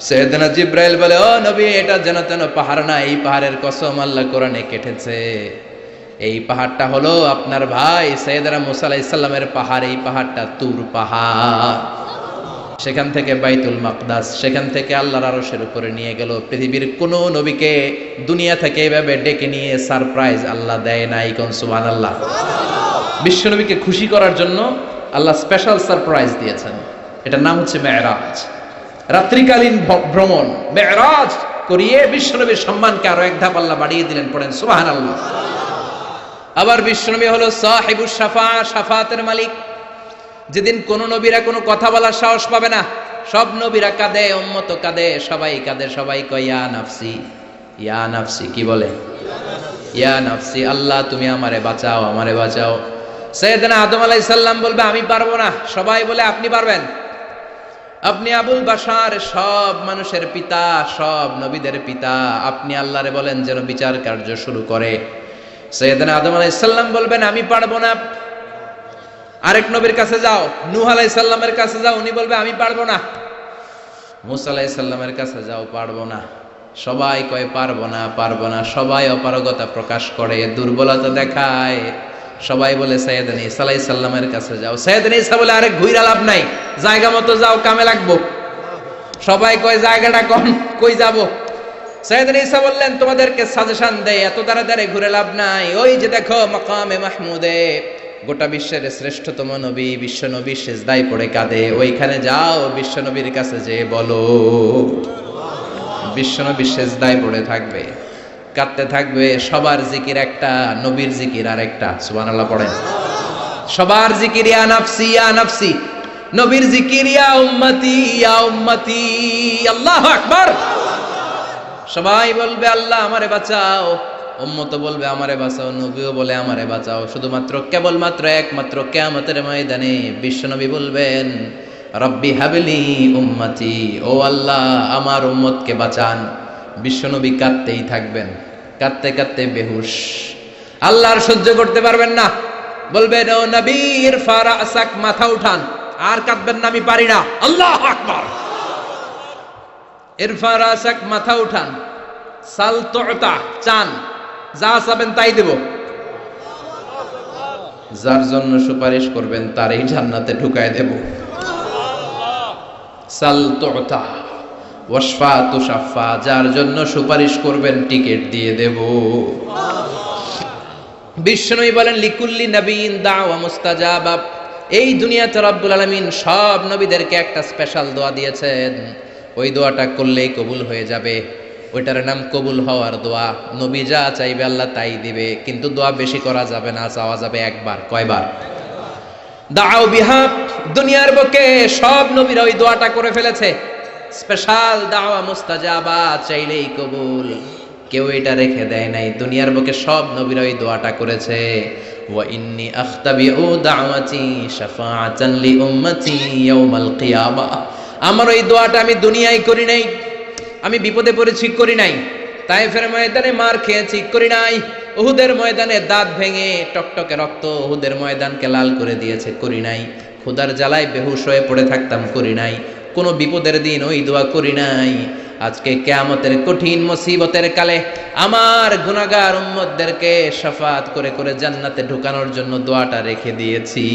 A: সাইয়েদনা জিব্রাইল বলে, ও নবী, এটা যেন তেন পাহাড় না, এই পাহাড়ের কসম আল্লাহ কোরআনে কেটেছে। এই পাহাড়টা হলো আপনার ভাই সাইয়েদনা মুসা আলাইহিস সালামের পাহাড়। এই পাহাড়টা তুর পাহাড়। সেখান থেকে বাইতুল মাকদাস, সেখান থেকে আল্লাহর আরশের উপরে নিয়ে গেল। পৃথিবীর কোন নবীকে দুনিয়া থেকে এইভাবে ডেকে নিয়ে সারপ্রাইজ আল্লাহ দেয় নাই। কোন সুবহানাল্লাহ। বিশ্ব নবীকে খুশি করার জন্য আল্লাহ স্পেশাল সারপ্রাইজ দিয়েছেন। এটার নাম হচ্ছে মেরাজ, রাত্রিকালীন ভ্রমণ। মেরাজ করিয়ে বিশ্বনবীর সম্মানকে আরো এক ধাপ আল্লাহ বাড়িয়ে দিলেন। পড়েন সুবহানাল্লাহ। আবার বিশ্বনবী হলো সাহিবুস শাফা, শাফাতের মালিক। যেদিন কোন নবীরা কোনো কথা বলার সাহস পাবে না, সব নবীরা কাঁদে, উম্মত কাঁদে, সবাই কাঁদে, সবাই কয় ইয়া নাফসি, ইয়া নাফসি। কি বলে? ইয়া নাফসি, আল্লাহ তুমি আমারে বাঁচাও, আমারে বাঁচাও। সাইয়েদনা আদম আলাইহিস সালাম বলবে আমি পারবো না। সবাই বলে আপনি পারবেন। আপনি আবুল বাশার, সব মানুষের পিতা, সব নবীদের পিতা, আপনি আল্লাহরে বলেন যেন বিচার কার্য শুরু করে। সাইয়েদনা আদম আলাইহিস সালাম বলবেন আমি পারবো না। আরেক নবীর কাছে যাও, নূহ আলাইহিস সালামের কাছে যাও, উনি বলবে আমি পারবো না। মুসা আলাইহিস সালামের কাছে যাও, পারবো না। সবাই কয় পারবো না, পারবো না। সবাই অপারগতা প্রকাশ করে, দুর্বলতা দেখায়। সবাই বলে সাইয়েদনা ঈসা আলাইহিস সালামের কাছে যাও। সাইয়েদনা ঈসা বলে আরে ঘুইরা লাভ নাই, জায়গা মতো যাও, কামে লাগবো। সবাই কয় জায়গাটা কম, কই যাব? সাইয়েদনা ঈসা বললেন তোমাদেরকে সাজেশন দেয়, এত তাড়াতাড়ি ঘুরে লাভ নাই। ওই যে দেখো মাকামে মাহমুদে, গোটা বিশ্বের শ্রেষ্ঠতম নবী, বিশ্ব নবী সিজদায় পড়ে কাঁদে, ওইখানে যাও, বিশ্ব নবীর কাছে যে বলো। বিশ্ব নবী সিজদায় পড়ে থাকবে, কাঁদতে থাকবে। সবার জিকির একটা, নবীর জিকির আর একটা। সুবহানাল্লাহ পড়েন। সবার জিকির ইয়া নাফসি, ইয়া নাফসি। নবীর জিকির ইয়া উম্মতি, ইয়া উম্মতি। আল্লাহু আকবার। সবাই বলবে আল্লাহ আমারে বাঁচাও, উম্মত বলবে আমারে বাঁচাও, নবীও বলে আমারে বাঁচাও। শুধুমাত্র কেবলমাত্র একমাত্র কিয়ামতের ময়দানে বিশ্বনবী বলবেন রব্বি হাবলি উম্মতি, ও আল্লাহ আমার উম্মতকে বাঁচান। বিশ্বনবী কাঁদতেই থাকবেন, কাঁদতে কাঁদতে বেহুশ। আল্লাহর সহ্য করতে পারবেন না, বলবেন ও নবী ইরফা রাসাক, মাথা উঠান, আর কাঁদবেন না, আমি পারি না। আল্লাহু আকবার। ইরফা রাসাক, মাথা উঠান। সাল তুতা, চান, যা চাবেন তাই দেব। যার জন্য সুপারিশ করবেন তারই জান্নাতে ঢুকায় দেব। সাল তুতা ওয়াশফা তুশাফা, যার জন্য সুপারিশ করবেন টিকেট দিয়ে দেব। বিষ্ণুই বলেন লিকুল্লি নবীন দাওয়া মুস্তাজাবা। এই দুনিয়াতে রব্বুল আলামিন সব নবীদেরকে একটা স্পেশাল দোয়া দিয়েছেন, ওই দোয়াটা করলেই কবুল হয়ে যাবে। ওইটার নাম কবুল হওয়ার দোয়া। নবী যা চাইবে আল্লাহ তাই দিবে, কিন্তু দোয়া বেশি করা যাবে না, চাওয়া যাবে একবার। কয়বার? দাও বিহা। দুনিয়ার বুকে সব নবীরা ওই দোয়াটা করে ফেলেছে, স্পেশাল দাওয়া মুস্তাজাবা, চাইলেই কবুল। কেউ এটা রেখে দেয় নাই, দুনিয়ার বুকে সব নবীরা ওই দোয়াটা করেছে। ওয়া ইন্নী আখতাবিউ দাওয়াতি শাফাআতান লি উম্মতি ইয়াউমাল কিয়ামা। আমার ওই দোয়াটা আমি দুনিয়ায় করি নাই, আমি বিপদে পড়েছি করি নাই, তায়েফের ময়দানে মার খেয়েছি করি নাই, উহুদের ময়দানে দাঁত ভেঙে টকটকে রক্ত উহুদের ময়দানকে লাল করে দিয়েছে করি নাই, ক্ষুধার জ্বালায় বেহুশ হয়ে পড়ে থাকতাম করি নাই, কোনো বিপদের দিন ওই দোয়া করি নাই। আজকে কিয়ামতের কঠিন মুসিবতের কালে আমার গুনাহগার উম্মতদেরকে শাফাত করে করে জান্নাতে ঢুকানোর জন্য দোয়াটা রেখে দিয়েছি।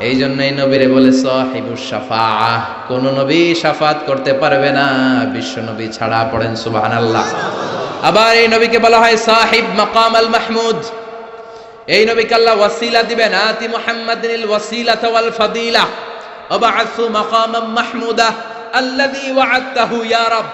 A: এই জন্যই নবীরে বলে সাহিবুস শাফাআহ, কোন নবী শাফাত করতে পারবে না বিশ্ব নবী ছাড়া। পড়েন সুবহানাল্লাহ। আবার এই নবীকে বলা হয় সাহিব মাকাম আল মাহমুদ। এই নবীকে আল্লাহ ওয়াসিলা দিবেন, আতি মুহাম্মাদিনিল ওয়াসিলাতা ওয়াল ফাদিলা ওয়াবআসু মাকামাম মাহমুদা আল্লাযী ওয়া'আদতাহু ইয়া রাব।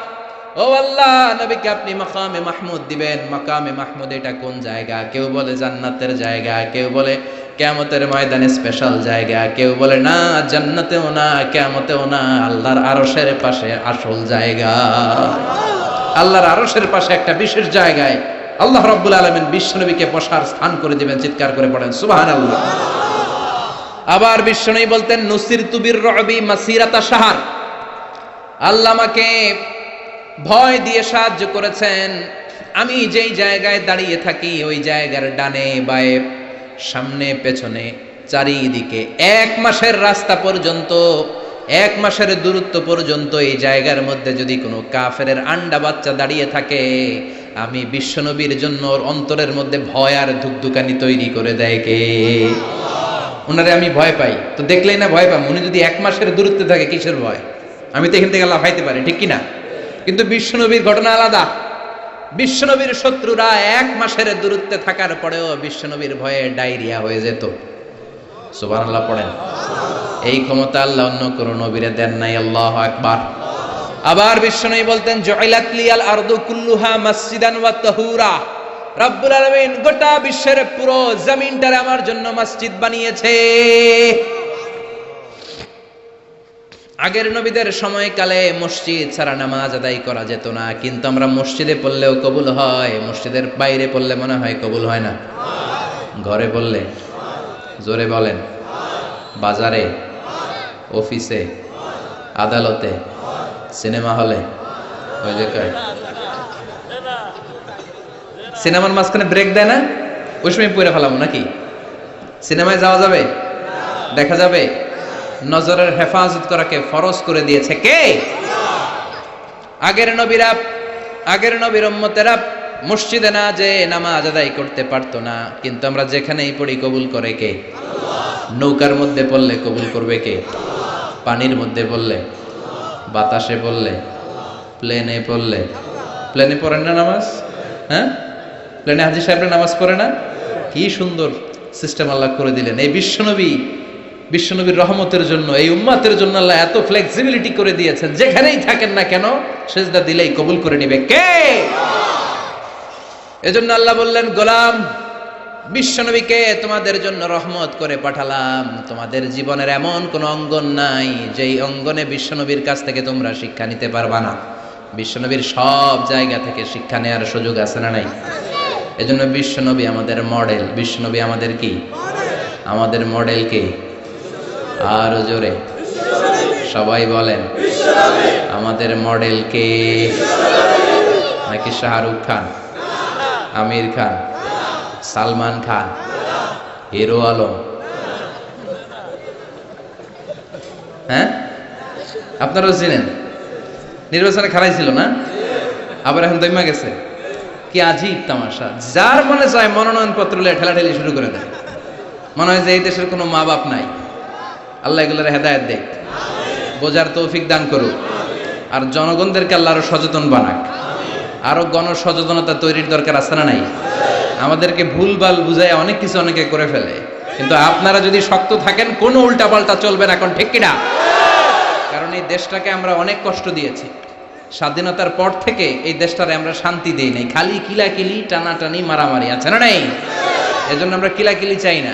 A: ও আল্লাহ, নবীকে আপনি মাকামে মাহমুদ দিবেন। মাকামে মাহমুদ এটা কোন জায়গা? কেউ বলে জান্নাতের জায়গা, কেউ বলে কিয়ামতের ময়দানে স্পেশাল জায়গা, কেউ বলে না জান্নাতেও না কিয়ামতেও না, আল্লাহর আরশের পাশে আসল জায়গা। আল্লাহর আরশের পাশে একটা বিশেষ জায়গায় আল্লাহ রাব্বুল আলামিন বিশ্বনবীকে বসার স্থান করে দিবেন। চিৎকার করে পড়েন সুবহানাল্লাহ। আবার বিশ্বনবী বলতেন নুসিরতু বির-রু'বি মাসিরাতা শাহর, আল্লাহ আমাকে ভয় দিয়ে সাহায্য করেছেন। আমি যেই জায়গায় দাঁড়িয়ে থাকি ওই জায়গার ডানে বায়ে সামনে পেছনে চারিদিকে 1 মাসের রাস্তা পর্যন্ত, 1 মাসের দূরত্ব পর্যন্ত এই জায়গার মধ্যে যদি কোনো কাফেরের আন্ডা বাচ্চা দাঁড়িয়ে থাকে, আমি বিশ্বনবীর জন্য ওর অন্তরের মধ্যে ভয় আর ধুকধুকানি তৈরি করে দেয় কে? ওনারে আমি ভয় পাই, তো দেখলেই না ভয় পাম। উনি যদি 1 মাসের দূরত্বে থাকে কিসের ভয়? আমি তো এখান থেকে লাফাইতে পারি, ঠিক কিনা? কিন্তু বিশ্বনবীর ঘটনা আলাদা। বিশ্বনবীর শত্রুরা 1 মাসের দূরত্বে থাকার পরেও বিশ্বনবীর ভয়ে ডায়রিয়া হয়ে যেত। সুবহানাল্লাহ পড়েন। এই ক্ষমতা আল্লাহ অন্য কোন নবীরে দেন নাই। আল্লাহু আকবার। আবার বিশ্বনবী বলতেন জুইলাত লিয়াল আরদু কুল্লুহা মসজিদান ওয়া তাহুরা, রব্বুল আলামিন গোটা বিশ্বের পুরো জমিনটারে আমার জন্য মসজিদ বানিয়েছে। আগের নবীদের সময়কালে মসজিদ ছাড়া নামাজ আদায় করা যেত না, কিন্তু আমরা মসজিদে পড়লেও কবুল হয়, মসজিদের বাইরে পড়লে মনে হয় কবুল হয় না? ঘরে পড়লে? জোরে বলেন। বাজারে, অফিসে, আদালতে, সিনেমা হলে, ওই যে সিনেমার মাঝখানে ব্রেক দেয় না, ওই সময় পড়ে ফেলাম নাকি? সিনেমায় যাওয়া যাবে? দেখা যাবে? নজরের হেফাজত করাকে ফরজ করে দিয়েছে কে? আগের নবীর উম্মতেরা মসজিদে না যে নামাজ আদায় করতে পারতো না, কিন্তু আমরা যেখানেই পড়ি কবুল করে কে? নৌকার মধ্যে পড়লে কবুল করবে কে? পানির মধ্যে পড়লে, বাতাসে পড়লে, প্লেনে পড়লে। প্লেনে পড়েন না নামাজ? হ্যাঁ, প্লেনে হাজী সাহেবরা নামাজ পড়ে না? কি সুন্দর সিস্টেম আল্লাহ করে দিলেন। এই বিশ্বনবীর রহমতের জন্য, এই উম্মাতের জন্য আল্লাহ এত ফ্লেক্সিবিলিটি করে দিয়েছেন, যেখানেই থাকেন না কেন সেজদা দিলেই কবুল করে নিবে কে? এজন্য আল্লাহ বললেন, গোলাম, বিশ্বনবীকে তোমাদের জন্য রহমত করে পাঠালাম। তোমাদের জীবনের এমন কোন অঙ্গন নাই যেই অঙ্গনে বিশ্বনবীর কাছ থেকে তোমরা শিক্ষা নিতে পারবা না। বিশ্বনবীর সব জায়গা থেকে শিক্ষা নেওয়ার সুযোগ আছে না নাই? এজন্য বিশ্বনবী আমাদের মডেল। বিশ্বনবী আমাদের কি? আমাদের মডেল কে? আরো জোরে সবাই বলেন, আমাদের মডেল কে? নাকি শাহরুখ খান, আমির খান, সালমান খান, হিরো আলম? হ্যাঁ, আপনারাও চিনেন। নির্বাচনে খারাই ছিল না, আবার এখন দইমা গেছে। কি আজীব তামাশা! যার মনে চায় মনোনয়ন পত্র ঠেলাঠেলি শুরু করে দেয়। মনে হয় যে এই দেশের কোনো মা বাপ নাই। আল্লাহ এগুলোর হেদায়েত দেখ, বোঝার তৌফিক দান করুক, আর জনগণদেরকে আল্লাহ আরো সচেতন বানাক। আরো গণসচেতনতা তৈরির দরকার আছে না নাই? আমাদেরকে ভুলভাল বুঝায় অনেক কিছু অনেকে করে ফেলে, কিন্তু আপনারা যদি শক্ত থাকেন কোনো উল্টাপাল্টা চলবে না। এখন ঠিক কিনা? কারণ এই দেশটাকে আমরা অনেক কষ্ট দিয়েছি। স্বাধীনতার পর থেকে এই দেশটারে আমরা শান্তি দেই নাই, খালি কিলাকিলি, টানাটানি, মারামারি, আছে না নাই? এজন্য আমরা কিলাকিলি চাই না,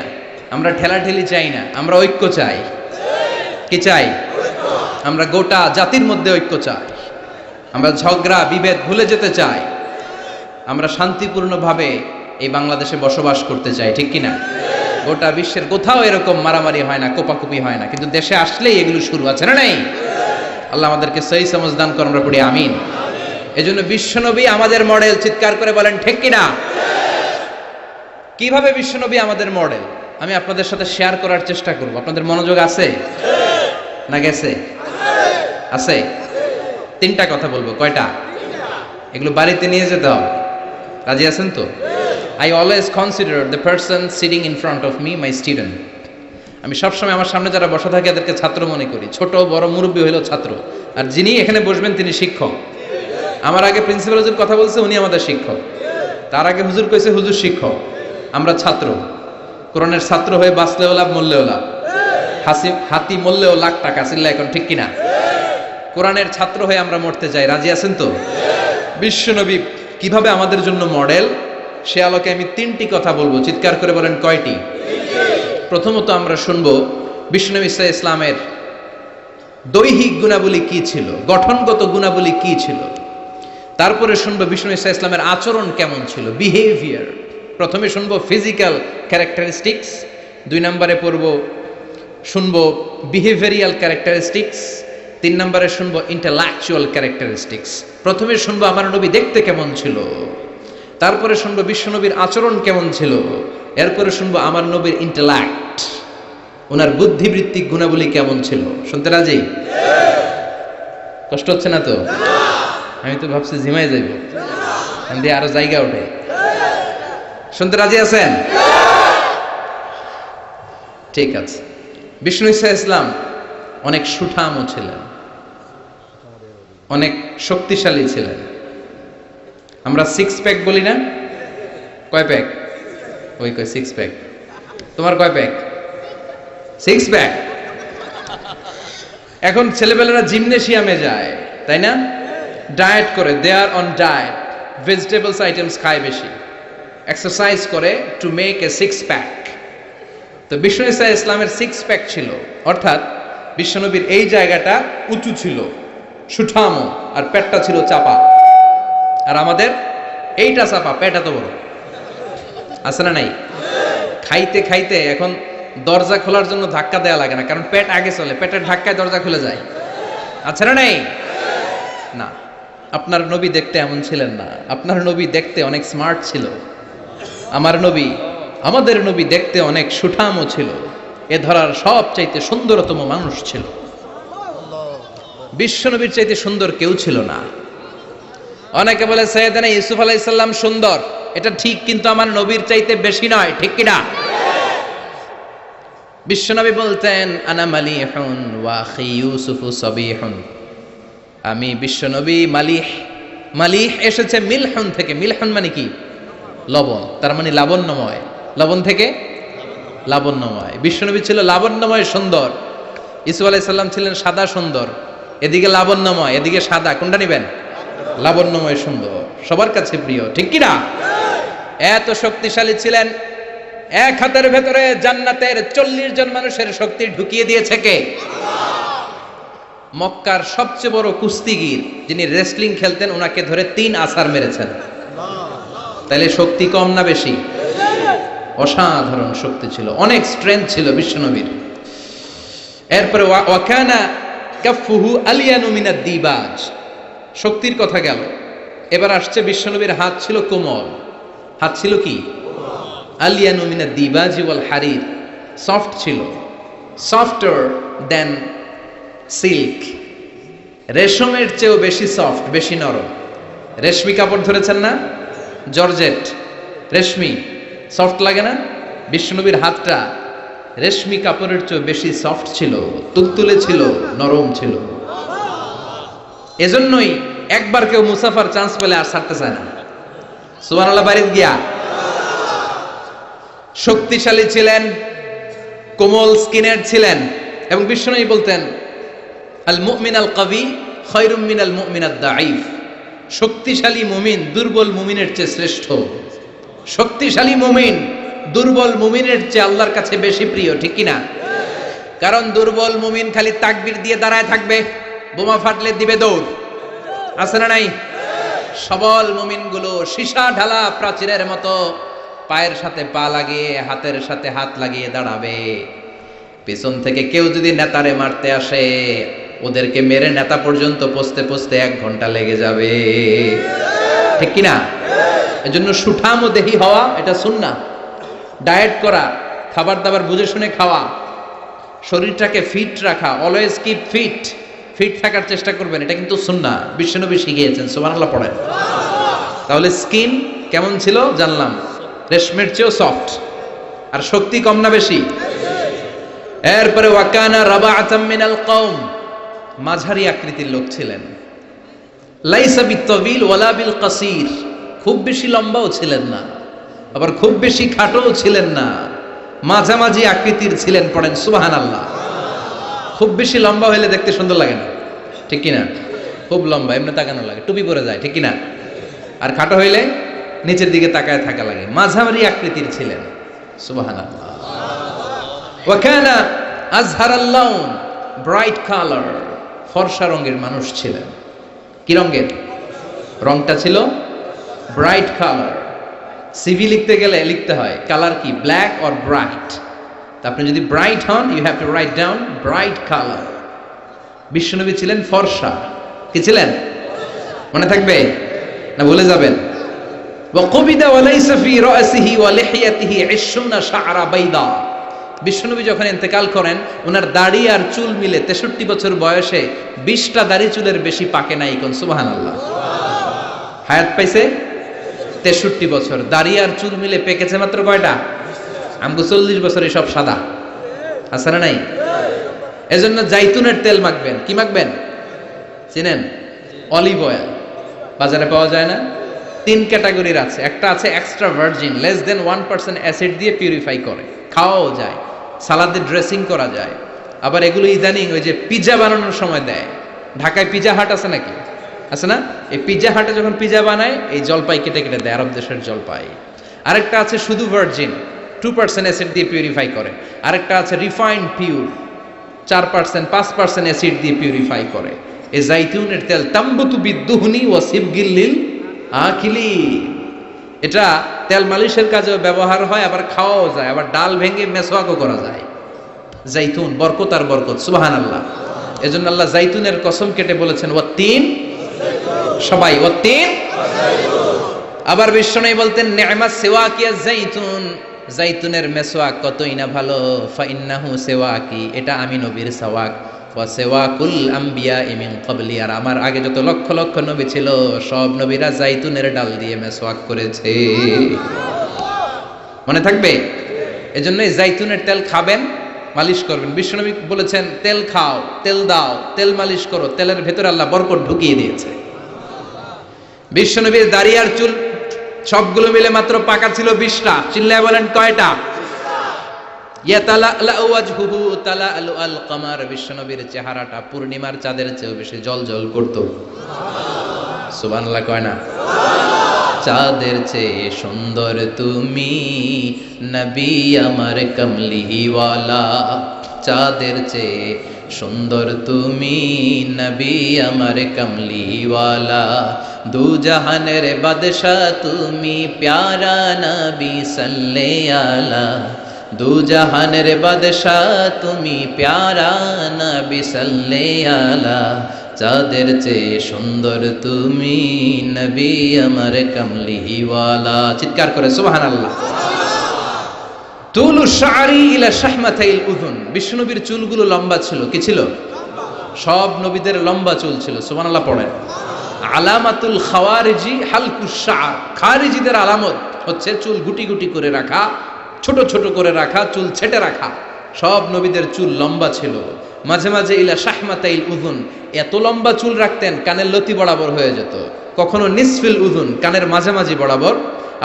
A: আমরা ঠেলাঠেলি চাই না, আমরা ঐক্য চাই। কি চাই? আমরা গোটা জাতির মধ্যে ঐক্য চাই। আমরা ঝগড়া বিভেদ ভুলে যেতে চাই। আমরা শান্তিপূর্ণভাবে এই বাংলাদেশে বসবাস করতে চাই, ঠিক কিনা? গোটা বিশ্বের কোথাও এরকম মারামারি হয় না, কোপাকুপি হয় না, কিন্তু দেশে আসলেই এগুলো শুরু, আছে না নাই? আল্লাহ আমাদেরকে সহি সমঝ দান করুন, আমরা পড়ি আমিন। এজন্য বিশ্বনবী আমাদের মডেল। চিৎকার করে বলেন ঠিক কিনা? কিভাবে বিশ্বনবী আমাদের মডেল আমি আপনাদের সাথে শেয়ার করার চেষ্টা করব। আপনাদের মনোযোগ আছে না গেছে? আছে। তিনটা কথা বলবো। কয়টা? এগুলো বাড়িতে নিয়ে যেতে হবে। রাজি আছেন তো? I always consider the person sitting in front of me my student. আমি সবসময় আমার সামনে যারা বসা থাকে এদেরকে ছাত্র মনে করি। ছোট বড় মুরব্বী হইলেও ছাত্র, আর যিনি এখানে বসবেন তিনি শিক্ষক। আমার আগে প্রিন্সিপাল হুজুর কথা বলছে, উনি আমাদের শিক্ষক। তার আগে হুজুর কইছে, হুজুর শিক্ষক। আমরা ছাত্র। কোরআনের ছাত্র হয়ে বাঁচলেও লাভ, মরলেও লাভ। হাতি মরলেও লাখ টাকা, চিল্লা এখন ঠিক কিনা? কোরআনের ছাত্র হয়ে আমরা মরতে চাই। রাজি আছেন তো? বিশ্বনবী কিভাবে আমাদের জন্য মডেল, সে আলোকে আমি তিনটি কথা বলবো। চিৎকার করে বলেন কয়টি? প্রথমত আমরা শুনবো বিশ্বনবী ইসলামের দৈহিক গুণাবলী কি ছিল, গঠনগত গুণাবলী কি ছিল। তারপরে শুনবো বিশ্বনবী ইসলামের আচরণ কেমন ছিল, বিহেভিয়ার। প্রথমে শুনবো ফিজিক্যাল ক্যারেক্টারিস্টিক্স, 2 নম্বরে শুনবো বিহেভিয়ারিয়াল ক্যারেক্টারিস্টিক্স, 3 নম্বরে শুনবো ইন্টেলেকচুয়াল ক্যারেক্টারিস্টিক্স। প্রথমে শুনবো আমার নবী দেখতে কেমন ছিল, তারপরে শুনবো বিশ্বনবীর আচরণ কেমন ছিল, এরপরে শুনবো আমার নবীর ইন্টেলেক্ট, ওনার বুদ্ধিবৃত্তিক গুণাবলী কেমন ছিল। শুনতে রাজি? কষ্ট হচ্ছে না তো? আমি তো ভাবছি ঝিমাই যাইব, দিয়ে আরো জায়গা ওঠে। শুনতে রাজি আছেন? ঠিক আছে। বিষ্ণু ইসলাম অনেক সুঠামও ছিলেন, অনেক শক্তিশালী ছিলেন। আমরা 6 প্যাক বলি না? কয় প্যাক? ওই কয় 6 প্যাক। তোমার কয় প্যাক? 6 প্যাক। এখন ছেলেবেলারা জিমনেশিয়ামে যায়, তাই না? ডায়েট করে, দে আর অন ডায়েট, ভেজিটেবলস আইটেমস খায় বেশি, এক্সারসাইজ করে টু মেক এ 6 প্যাক। তো বিষ্ণু ইসলামের 6 প্যাক ছিল, অর্থাৎ বিশ্বনবীর এই জায়গাটা উঁচু ছিল, সুঠামো, আর পেটটা ছিল চাপা। আর আমাদের এইটা চাপা, পেট এত বড়। আছে না নাই? খাইতে খাইতে এখন দরজা খোলার জন্য ধাক্কা দেওয়া লাগে না, কারণ পেট আগে চলে, পেটের ধাক্কায় দরজা খুলে যায়। আছে না নাই? না, আপনার নবী দেখতে এমন ছিলেন না। আপনার নবী দেখতে অনেক স্মার্ট ছিল। আমাদের নবী দেখতে অনেক সুঠামও ছিল। এ ধরার সবচাইতে সুন্দরতম মানুষ ছিল। বিশ্বনবীর চাইতে সুন্দর কেউ ছিল না। অনেকে বলে সাইয়েদনা ইউসুফ আলাইহিস সালাম সুন্দর, এটা ঠিক, কিন্তু আমার নবীর চাইতে বেশি নয়। ঠিক কি না? বিশ্বনবী বলতেন আনা মালিহুন ওয়া আখি ইউসুফু সাবিহুন। আমি বিশ্বনবী মালিহ। মালিহ এসেছে মিলহুন থেকে। মিলহুন মানে কি? লবণ। তার মানে লাবণ্যময়। লবণ থেকে লাবণ্যময়। বিশ্বনবী ছিল লাবণ্যময়, সুন্দর। ইউসুফ আলাইহিস সালাম ছিলেন সাদা সুন্দর। এদিকে লাবণ্যময়, এদিকে সাদা, কোনটা নেবেন? লাবণ্যময় সুন্দর, সবার কাছে প্রিয়। ঠিক কি না? এত শক্তিশালী ছিলেন, এক হাতের ভেতরে জান্নাতের 40 জন মানুষের শক্তি ঢুকিয়ে দিয়েছে কে? মক্কার সবচেয়ে বড় কুস্তিগির, যিনি রেসলিং খেলতেন, ওনাকে ধরে 3 আছাড় মেরেছেন। তাহলে শক্তি কম না বেশি? অসাধারণ শক্তি ছিল, অনেক স্ট্রেংথ ছিল বিশ্বনবীর। এরপরে ওয়াকানা কাফুহু আলিয়ানু মিনাদ দিবাজ। শক্তির কথা গেল, এবার আসছে বিশ্বনবীর হাত ছিল কোমল। হাত ছিল কি? আলিয়ানু মিনাদ দিবাজি ওয়াল হারির। সফট ছিল, সফটার দেন সিল্ক। রেশমের চেয়েও বেশি সফট, বেশি নরম। রেশমি কাপড় ধরেছেন না? জর্জেট, রেশমি, সফট লাগে না? বিশ্বনবীর হাতটা রেশমি কাপড়ের চেয়ে বেশি সফট ছিল, তুলতুলে ছিল, নরম ছিল। এজন্যই একবার কেউ মুসাফার চান্স পেলে আর ছাড়তে চায় না। সুবহানাল্লাহ বাড়িতে গিয়া। শক্তিশালী ছিলেন, কোমল স্কিনের ছিলেন, এবং বিশ্বনবী বলতেন আল মুমিন আল কবি খায়রুম মিনাল মুমিন আদ দাঈফ। শক্তিশালী মুমিন দুর্বল মুমিনের চেয়ে শ্রেষ্ঠ। শক্তিশালী মুমিন দুর্বল মুমিনের চেয়ে আল্লাহর কাছে বেশি প্রিয়। ঠিক কি না? কারণ দুর্বল মুমিন খালি তাকবীর দিয়ে দাঁড়ায় থাকবে, বোমা ফাটলে দিবে দৌড়। আছে না নাই? সবল মুমিনগুলো সীসা ঢালা প্রাচীরের মতো পায়ের সাথে পা লাগিয়ে, হাতের সাথে হাত লাগিয়ে দাঁড়াবে। পেছন থেকে কেউ যদি নেতারে মারতে আসে, ওদেরকে মেরে নেতা পর্যন্ত পৌঁছতে পৌঁছতে 1 ঘন্টা লেগে যাবে। ঠিক কিনা? এজন্য সুঠাম দেহি হওয়া এটা সুন্নাহ। ডায়েট করা, খাবার দাবার বুঝে শুনে খাওয়া, শরীরটাকে ফিট রাখা, অলওয়েজ কিপ ফিট, ফিট থাকার চেষ্টা করবেন, এটা কিন্তু সুন্নাহ। বিশ্বনবী শিখিয়েছেন। সুবহানাল্লাহ পড়েন। তাহলে স্কিন কেমন ছিল জানলাম, রেশমের চেয়েও সফট। আর শক্তি কম না বেশি? এরপরে ওয়াকানা রাবাআতাম মিনাল কওম। মাঝারি আকৃতির লোক ছিলেন। লাইসা বিত্তাবিল ওয়ালা বিল কাসির। খুব বেশি লম্বাও ছিলেন না, আবার খুব বেশি খাটোও ছিলেন না, মাঝামাঝি আকৃতির ছিলেন। পড়েন সুবহানাল্লাহ। খুব বেশি লম্বা হলে দেখতে সুন্দর লাগে না। ঠিক কিনা? খুব লম্বা এমনি তাকানো লাগে, টুপি পরে যায়। ঠিক কিনা? আর খাটো হইলে নিচের দিকে তাকায় থাকা লাগে। মাঝামাঝি আকৃতির ছিলেন। সুবহানাল্লাহ। ওয়াকানা আজহারাল লাউন, ব্রাইট কালার, ফর্সা রঙের মানুষ ছিলেন। কি রঙের? রংটা ছিল ব্রাইট কালার। সিভি লিখতে গেলে লিখতে হয় কালার কি, ব্ল্যাক অর ব্রাইট। আপনি যদি ব্রাইট হন, you have to write down bright colour. বিশ্বনবী ছিলেন ফর্সা। কি ছিলেন? মনে থাকবে না ভুলে যাবেন? ওয়াকুবিদা ওয়ালাইসা ফি রাসিহি ওয়া লিহিয়াতিহি 20 শা'রা বাইদা। বিশ্বনবী যখন ইন্তেকাল করেন, ওনার দাড়ি আর চুল মিলে 63 বছর বয়সে 20টা দাড়ি চুলের বেশি পাকে নাই। কোন সুবহানাল্লাহ। হায়াত পাইছে 63 বছর, দাড়ি আর চুল মিলে পেকেছে মাত্র কয়টা? আমগো 40 বছরে সব সাদা। আছে না নাই? এজন্য জাইতুনের তেল মাখবেন। কি মাখবেন? চিনেন? Olive oil. বাজারে পাওয়া যায় না? 3 ক্যাটাগরির আছে। একটা আছে extra virgin, less than 1% acid দিয়ে পিউরিফাই করে, খাওয়াও যায়, সালাদে ড্রেসিং করা যায়। আবার এগুলো ইদানিং ওই যে পিজা বানানোর সময় দেয়। ঢাকায় পিজা হাট আছে নাকি? আছে না? এই পিজা হাটে যখন পিজা বানায়, এই জলপাই কেটে কেটে দেয়, আরব দেশের জলপাই। আরেকটা আছে শুধু ভার্জিন, 2% অ্যাসিড দিয়ে পিউরিফাই করে। আরেকটা আছে রিফাইন্ড পিওর, 4% 5% অ্যাসিড দিয়ে পিউরিফাই করে। এই জাইতুনের তেল তাম্বুতু বিদ্দুহনি ওয়া সিবগিল আকিলি, এটা তেল মালিশের কাজেও ব্যবহার হয়, আবার খাওয়াও যায়, আবার ডাল ভেঙে মেসওয়াকও করা যায়। জাইতুন বরকত আর বরকত, সুবহানাল্লাহ। এজন্য আল্লাহ জাইতুনের কসম কেটে বলেছেন ওয়াত্তিন, সবাই ওয়াত্তিন। আবার বিশ্বনবী বলতেন নি'মাস সিওয়াকিয়া জাইতুন, জাইতুনের মেসওয়াক কতই না ভালো। ফাইন্নাহু সিওয়াকি, এটা আমি নবীর সাওয়াক। ওয়া সিওয়াকুল আম্বিয়া মিন ক্বাবলি, আর আমার আগে যত লক্ষ লক্ষ নবী ছিল সব নবীরা জাইতুনের ডাল দিয়ে মেসওয়াক করেছে। মনে থাকবে? এজন্য এই জাইতুনের তেল খাবেন, মালিশ করবেন। বিশ্বনবী বলেছেন তেল খাও, তেল দাও, তেল মালিশ করো, তেলের ভেতরে আল্লাহ বরকত ঢুকিয়ে দিয়েছে। বিশ্বনবীর দাড়ি আর চুল সবগুলো মিলে মাত্র পাকা ছিল 20টা। চিল্লায় বলেন কয়টা? ইয়াতালাআলু ওয়াজহুহু তালাআলু আল কমার, বিশ্বনবীর চেহারাটা পূর্ণিমার চাঁদের চেয়েও বেশি জ্বলজ্বল করত। সুবহানাল্লাহ কয় না? চাঁদের চেয়ে সুন্দর তুমি নবী আমার কমলিওয়ালা, চাঁদের চেয়ে সুন্দর তুমি নবী আমার কমলিওয়ালা, দু জাহানের বাদশাহ তুমি প্যারা নবী সাল্লে আলা, দু জাহানের বাদশাহ তুমি প্যারা নবী সাল্লে আলা, চাঁদের চেয়ে সুন্দর তুমি নবী আমার কমলিওয়ালা। চিৎকার করে সুবহানাল্লাহ। তুলু শারি ইলা শাহমাতাইল উযুন, বিশ্বনবীর চুলগুলো লম্বা ছিল। কি ছিল? সব নবীদের লম্বা চুল ছিল। সুবহানাল্লাহ পড়েন। আলামাতুল খাওয়ারিজি হালকুশ শা'r, খারিজিদের আলামত হচ্ছে চুল গুটি গুটি করে রাখা, ছোট ছোট করে রাখা, চুল ছেটে রাখা। সব নবীদের চুল লম্বা ছিল। মাঝে মাঝে ইলা শাহমাতাইল উযুন, এত লম্বা চুল রাখতেন কানের লতি বরাবর হয়ে যেত। কখনো নিসফিল উযুন, কানের মাঝামাঝি বরাবর,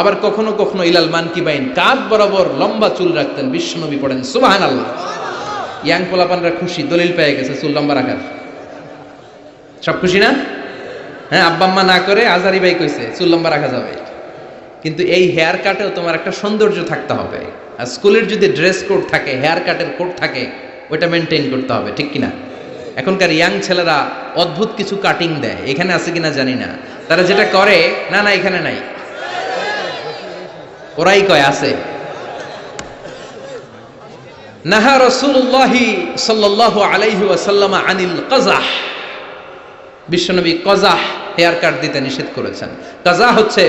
A: আবার কখনো কখনো ইলাল মানকিবাইন, কাঁধ বরাবর লম্বা চুল রাখতেন বিশ্বনবী। পড়েন সুবহানাল্লাহ। ইয়াং পোলাপানরা খুশি, দলিল পেয়ে গেছে চুল লম্বা রাখার। সব খুশি না? হ্যাঁ, আব্বা আম্মা না করে আজারি ভাই কইছে চুল লম্বা রাখা যাবে। কিন্তু এই হেয়ার কাটেও তোমার একটা সৌন্দর্য থাকতে হবে। আর স্কুলের যদি ড্রেস কোড থাকে, হেয়ার কাটের কোড থাকে, ওইটা মেনটেন করতে হবে, ঠিক কিনা? এখনকার ইয়াং ছেলেরা অদ্ভুত কিছু কাটিং দেয়, এখানে আছে কিনা জানি না। তারা যেটা করে, না না এখানে নাই, ওরাই কয় আছে। নাহা রাসূলুল্লাহি সাল্লাল্লাহু আলাইহি ওয়াসাল্লাম আনিল কাযাহ, বিশ্বনবী কাযাহ হেয়ার কাট দিতে নিষেধ করেছেন। কাযাহ হচ্ছে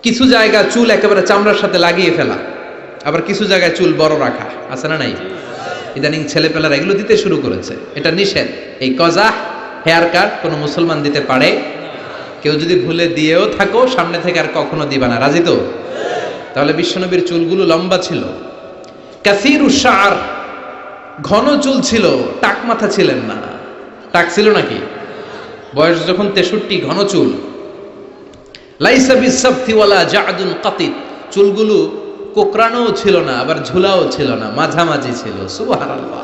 A: কিছু জায়গা চুল একেবারে চামড়ার সাথে লাগিয়ে ফেলা, আবার কিছু জায়গায় চুল বড় রাখা, আছে না নাই? ইদানিং ছেলেপেলারা এগুলো দিতে শুরু করেছে, এটা নিষেধ। এই কাযাহ হেয়ার কাট কোনো মুসলমান দিতে পারে? কেউ যদি ভুলে দিয়েও থাকো, সামনে থেকে আর কখনো দিবা না, রাজি তো? তাহলে বিশ্বনবীর চুলগুলো লম্বা ছিল। কাসীরুশ শা'r, ঘন চুল ছিল, টাক মাথা ছিলেন না। টাক ছিল নাকি? বয়স যখন 63, ঘন চুল। লাইসা বিসাবতি ওয়ালা জা'দুন কাতিত, চুলগুলো কোকড়ানোও ছিল না, আবার ঝুলাও ছিল না, মাঝামাঝি ছিল। সুবহানাল্লাহ,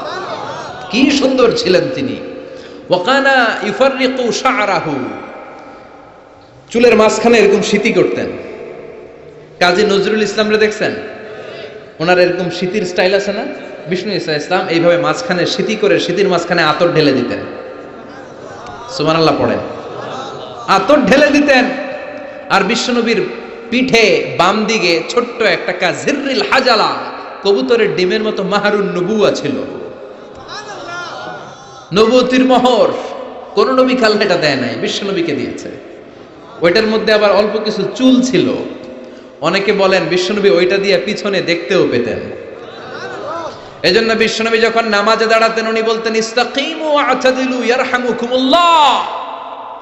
A: কি সুন্দর ছিলেন তিনি। ওয়াকানা ইউফাররিকু শা'রাহু, চুলের মাঝখানে এরকম সিতি করতেন। কাজী নজরুল ইসলামরে দেখছেন? ওনার এরকম সিতির স্টাইল আছে না? বিষ্ণু ইসলাম এইভাবে মাঝখানে সিতি করে সিতির মাঝখানে আতর ঢেলে দিতেন। সুবহানাল্লাহ পড়েন। আতর ঢেলে দিতেন। আর বিশ্বনবীর পিঠে বাম দিকে ছোট্ট একটা কাজিররিল হাজালা, কবুতরের ডিমের মতো মাহরুন নবুয়া ছিল। নবুয়তির মোহর কোন নবী আল্লাহ এটা দেয় নাই, বিশ্বনবীকে দিয়েছে। ওইটার মধ্যে আবার অল্প কিছু চুল ছিল। অনেকে বলেন বিশ্বনবী ওইটা দিয়ে পিছনে দেখতেও পেতেন। এজন্য বিশ্বনবী যখন নামাজে দাঁড়াতেন উনি বলতেন ইস্তাকিমু ওয়া'তাদিলু ইয়ারহামুকুমুল্লাহ,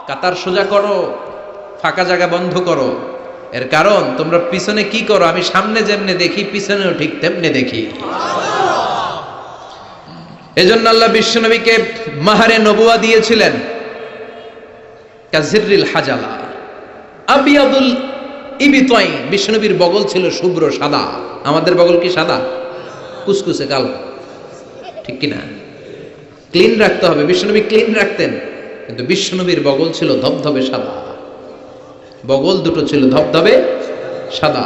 A: কাতার সোজা করো, ফাঁকা জায়গা বন্ধ করো। এর কারণ তোমরা পিছনে কি করো, আমি সামনে যেমনে দেখি পিছনেও ঠিক তেমনি দেখি। এজন্য আল্লাহ বিশ্বনবীকে মাহরে নবুয়া দিয়েছিলেন। কাজিররিল হাজালা আবিয়াদুল ইবিতাইন, বিশ্বনবীর বগল ছিল শুভ্র সাদা। আমাদের বগল কি সাদা? কুসকুসে কালো, ঠিক কিনা? ক্লিন রাখতে হবে। বিশ্বনবী ক্লিন রাখতেন, কিন্তু বিশ্বনবীর বগল ছিল ধবধবে সাদা। বগল দুটো ছিল ধবধবে সাদা।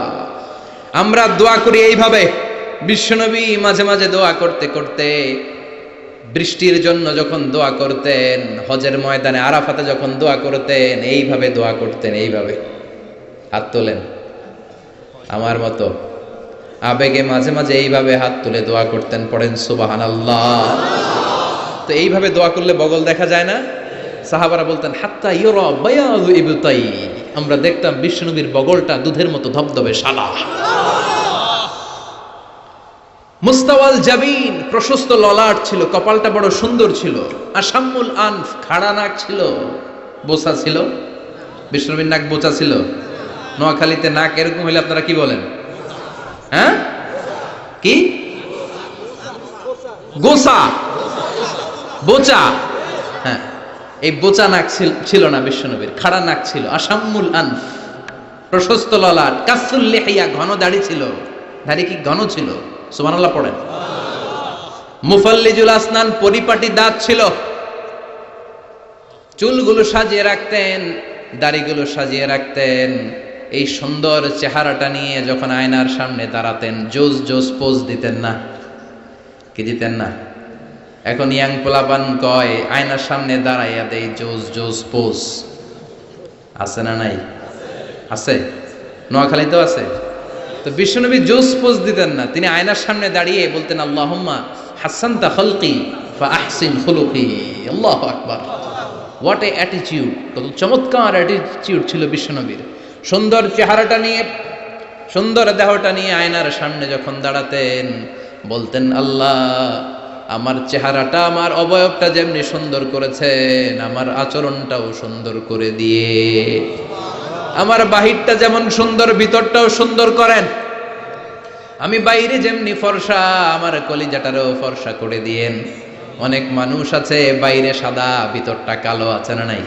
A: আমরা দোয়া করি এইভাবে, বিশ্বনবী মাঝে মাঝে দোয়া করতে করতে বৃষ্টির জন্য যখন দোয়া করতেন, হজের ময়দানে আরাফাতে যখন দোয়া করতেন, এইভাবে দোয়া করতেন, এইভাবে হাত তোলেন আমার মতো আবেগে মাঝে মাঝে এইভাবে হাত তুলে দোয়া করতেন। পড়েন সুবহানাল্লাহ। তো এইভাবে দোয়া করলে বগল দেখা যায় না? সাহাবারা বলতেন হাত্তা ইউরা বায়াযু ইবতাই, আমরা দেখতাম বিশ্বনবীর বগলটা দুধের মতো ধবধবে সাদা। মুস্তাওয়াল জাবিন, প্রশস্ত ললাট ছিল, কপালটা বড় সুন্দর ছিল। আসাম্মুল আনফ, খাড়া নাক ছিল, বোচা ছিল। বিশ্বনবীর নাক বোচা ছিল। নোয়াখালীতে নাক এরকম হইলে আপনারা কি বলেন? হ্যাঁ, কি গোসা, বোচা? হ্যাঁ, এই বোচা নাক ছিল না বিশ্বনবীর, খাড়া নাক ছিল। আসাম্মুল আনফ, প্রশস্ত ললাট। কাসুল লিহিয়া, ঘন দাড়ি ছিল। দাড়ি কি ঘন ছিল? সুবহানাল্লাহ পড়েন। মুফাল্লিজুল আসনান, পরিপাটি দাঁত ছিল। চুলগুলো সাজিয়ে রাখতেন, দাড়িগুলো সাজিয়ে রাখতেন। এই সুন্দর চেহারাটা নিয়ে যখন আয়নার সামনে দাঁড়াতেন, জোস জোস পোজ দিতেন না? কি দিতেন না? এখন ইয়াং পোলাপান কয় আয়নার সামনে দাঁড়াইয়া দেই জোস জোস পোজ। আছে না নাই? আছে, নোয়াখালীতেও আছে। তো বিশ্বনবী জোস পোজ দিতেন না, তিনি আয়নার সামনে দাঁড়িয়ে বলতেন আল্লাহুম্মা হাসানতা খালকি ফা আহসিন খুলুকি। আল্লাহু আকবার। What a attitude! কত চমৎকার অ্যাটিটিউড ছিল বিশ্বনবীর। সুন্দর চেহারাটা নিয়ে, সুন্দর দেহটা নিয়ে আয়নার সামনে যখন দাঁড়াতেন বলতেন আল্লাহ আমার চেহারাটা, আমার অবয়বটা যেমনি সুন্দর করেছেন, আমার আচরণটাও সুন্দর করে দিয়ে, আমার বাহিরটা যেমন সুন্দর ভিতরটাও সুন্দর করেন। আমি বাইরে যেমনি ফর্সা, আমার কলিজাটারও ফর্সা করে দিয়েন। অনেক মানুষ আছে বাইরে সাদা ভিতরটা কালো, আছে না নাই?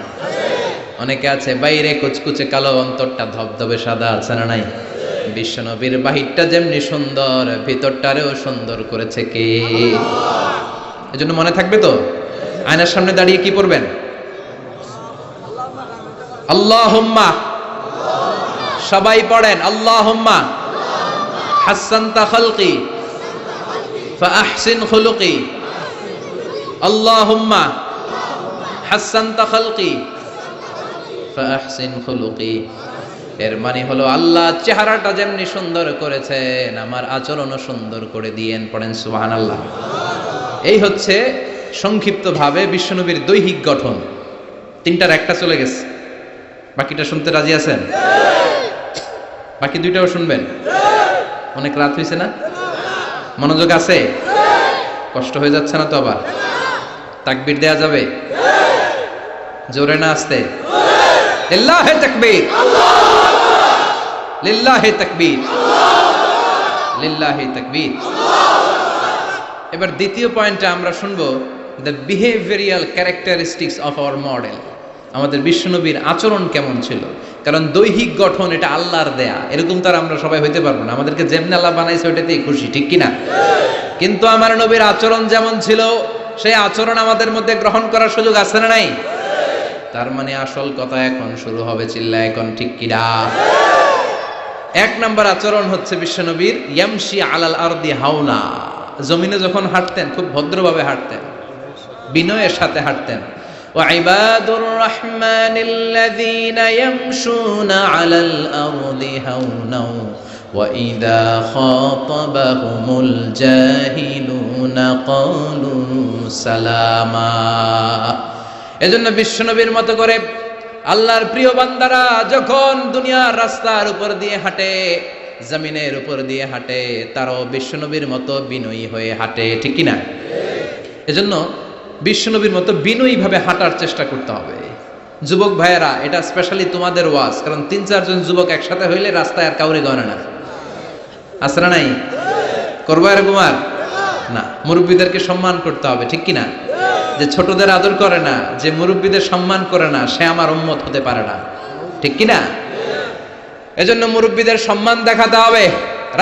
A: অনেকে আছে বাইরে কুচকুচে কালো অন্তরটা ধবধবে সাদা, আছে না নাই? বিশ্বনবীর বাহিরটা যেমনি সুন্দর ভিতরটারেও সুন্দর করেছে কে? এজন্য মনে থাকবে তো, আয়নার সামনে দাঁড়িয়ে কি পড়বেন? আল্লাহুম্মা, সবাই পড়েন আল্লাহুম্মা হাসানতা খালকি ফা আহসিন খুলুকি। আল্লাহুম্মা হাসানতা খালকি ফা আহসিন খুলুকি। এর মানে হলো আল্লাহ চেহারাটা যেমনি সুন্দর করেছেন, আমার আচরণও সুন্দর করে দিয়েন। পড়েন সুবহানাল্লাহ। এই হচ্ছে সংক্ষিপ্তভাবে বিশ্বনবীর দৈহিক গঠন। তিনটার একটা চলে গেছে, বাকিটা শুনতে রাজি আছেন? বাকি দুইটাও শুনবেন? অনেক রাত হয়েছে না? মনোযোগ আছে? কষ্ট হয়ে যাচ্ছে না তো? আবার তাকবীর দেয়া যাবে? জোরে না আসতে? লিল্লাহি তাকবীর, লিল্লাহি তাকবীর, লিল্লাহি তাকবীর। এবার দ্বিতীয় পয়েন্টটা আমরা শুনবো, the behavioural characteristics of our model. আমাদের বিশ্বনবীর আচরণ কেমন ছিল? কারণ দৈহিক গঠন এটা আল্লাহর দেয়া, এরকম তো আর আমরা সবাই হইতে পারবো না। আমাদেরকে যেমনি আল্লাহ বানাইছে ওইটাতেই খুশি, ঠিক কিনা? কিন্তু আমার নবীর আচরণ যেমন ছিল, সেই আচরণ আমাদের মধ্যে গ্রহণ করার সুযোগ আছে না নাই? তার মানে আসল কথা এখন শুরু হবে, চিল্লা এখন, ঠিক কিনা? এক নাম্বার আচরণ হচ্ছে বিশ্বনবীর ইয়ামশি আলাল আরদি হাওনা। জমিনে যখন হাঁটতেন খুব ভদ্রভাবে হাঁটতেন, বিনয়ের সাথে হাঁটতেন। ওয়াইবাদুর রাহমানিল্লাযীনা ইয়ামশুনা আলাল আরদি হাওনা ওয়া ইযা খাতাবাহুমুল জাহিলুনা ক্বালু সালামা। এজন্য বিশ্বনবীর মতো করে আল্লাহর প্রিয় বান্দারা যখন দুনিয়ার রাস্তার উপর দিয়ে হাঁটে, জমিনের উপর দিয়ে হাঁটে, তারাও বিশ্বনবীর মতো বিনয়ী হয়ে হাঁটে, ঠিক কিনা? এজন্য বিশ্বনবীর মতো বিনয়ী ভাবে হাঁটার চেষ্টা করতে হবে। যুবক ভাইয়েরা, এটা স্পেশালি তোমাদের ওয়াজ, কারণ 3-4 জন যুবক একসাথে হইলে রাস্তায় আর কাউরে গণে না, আছে না নাই? করবো এরকম আর না। মুরব্বীদেরকে সম্মান করতে হবে, ঠিক কিনা? যে ছোটদের আদর করে না, যে মুরব্বীদের সম্মান করে না, সে আমার উম্মত হতে পারে না, ঠিক কিনা? এজন্য মুরব্বীদের সম্মান দেখাতে হবে,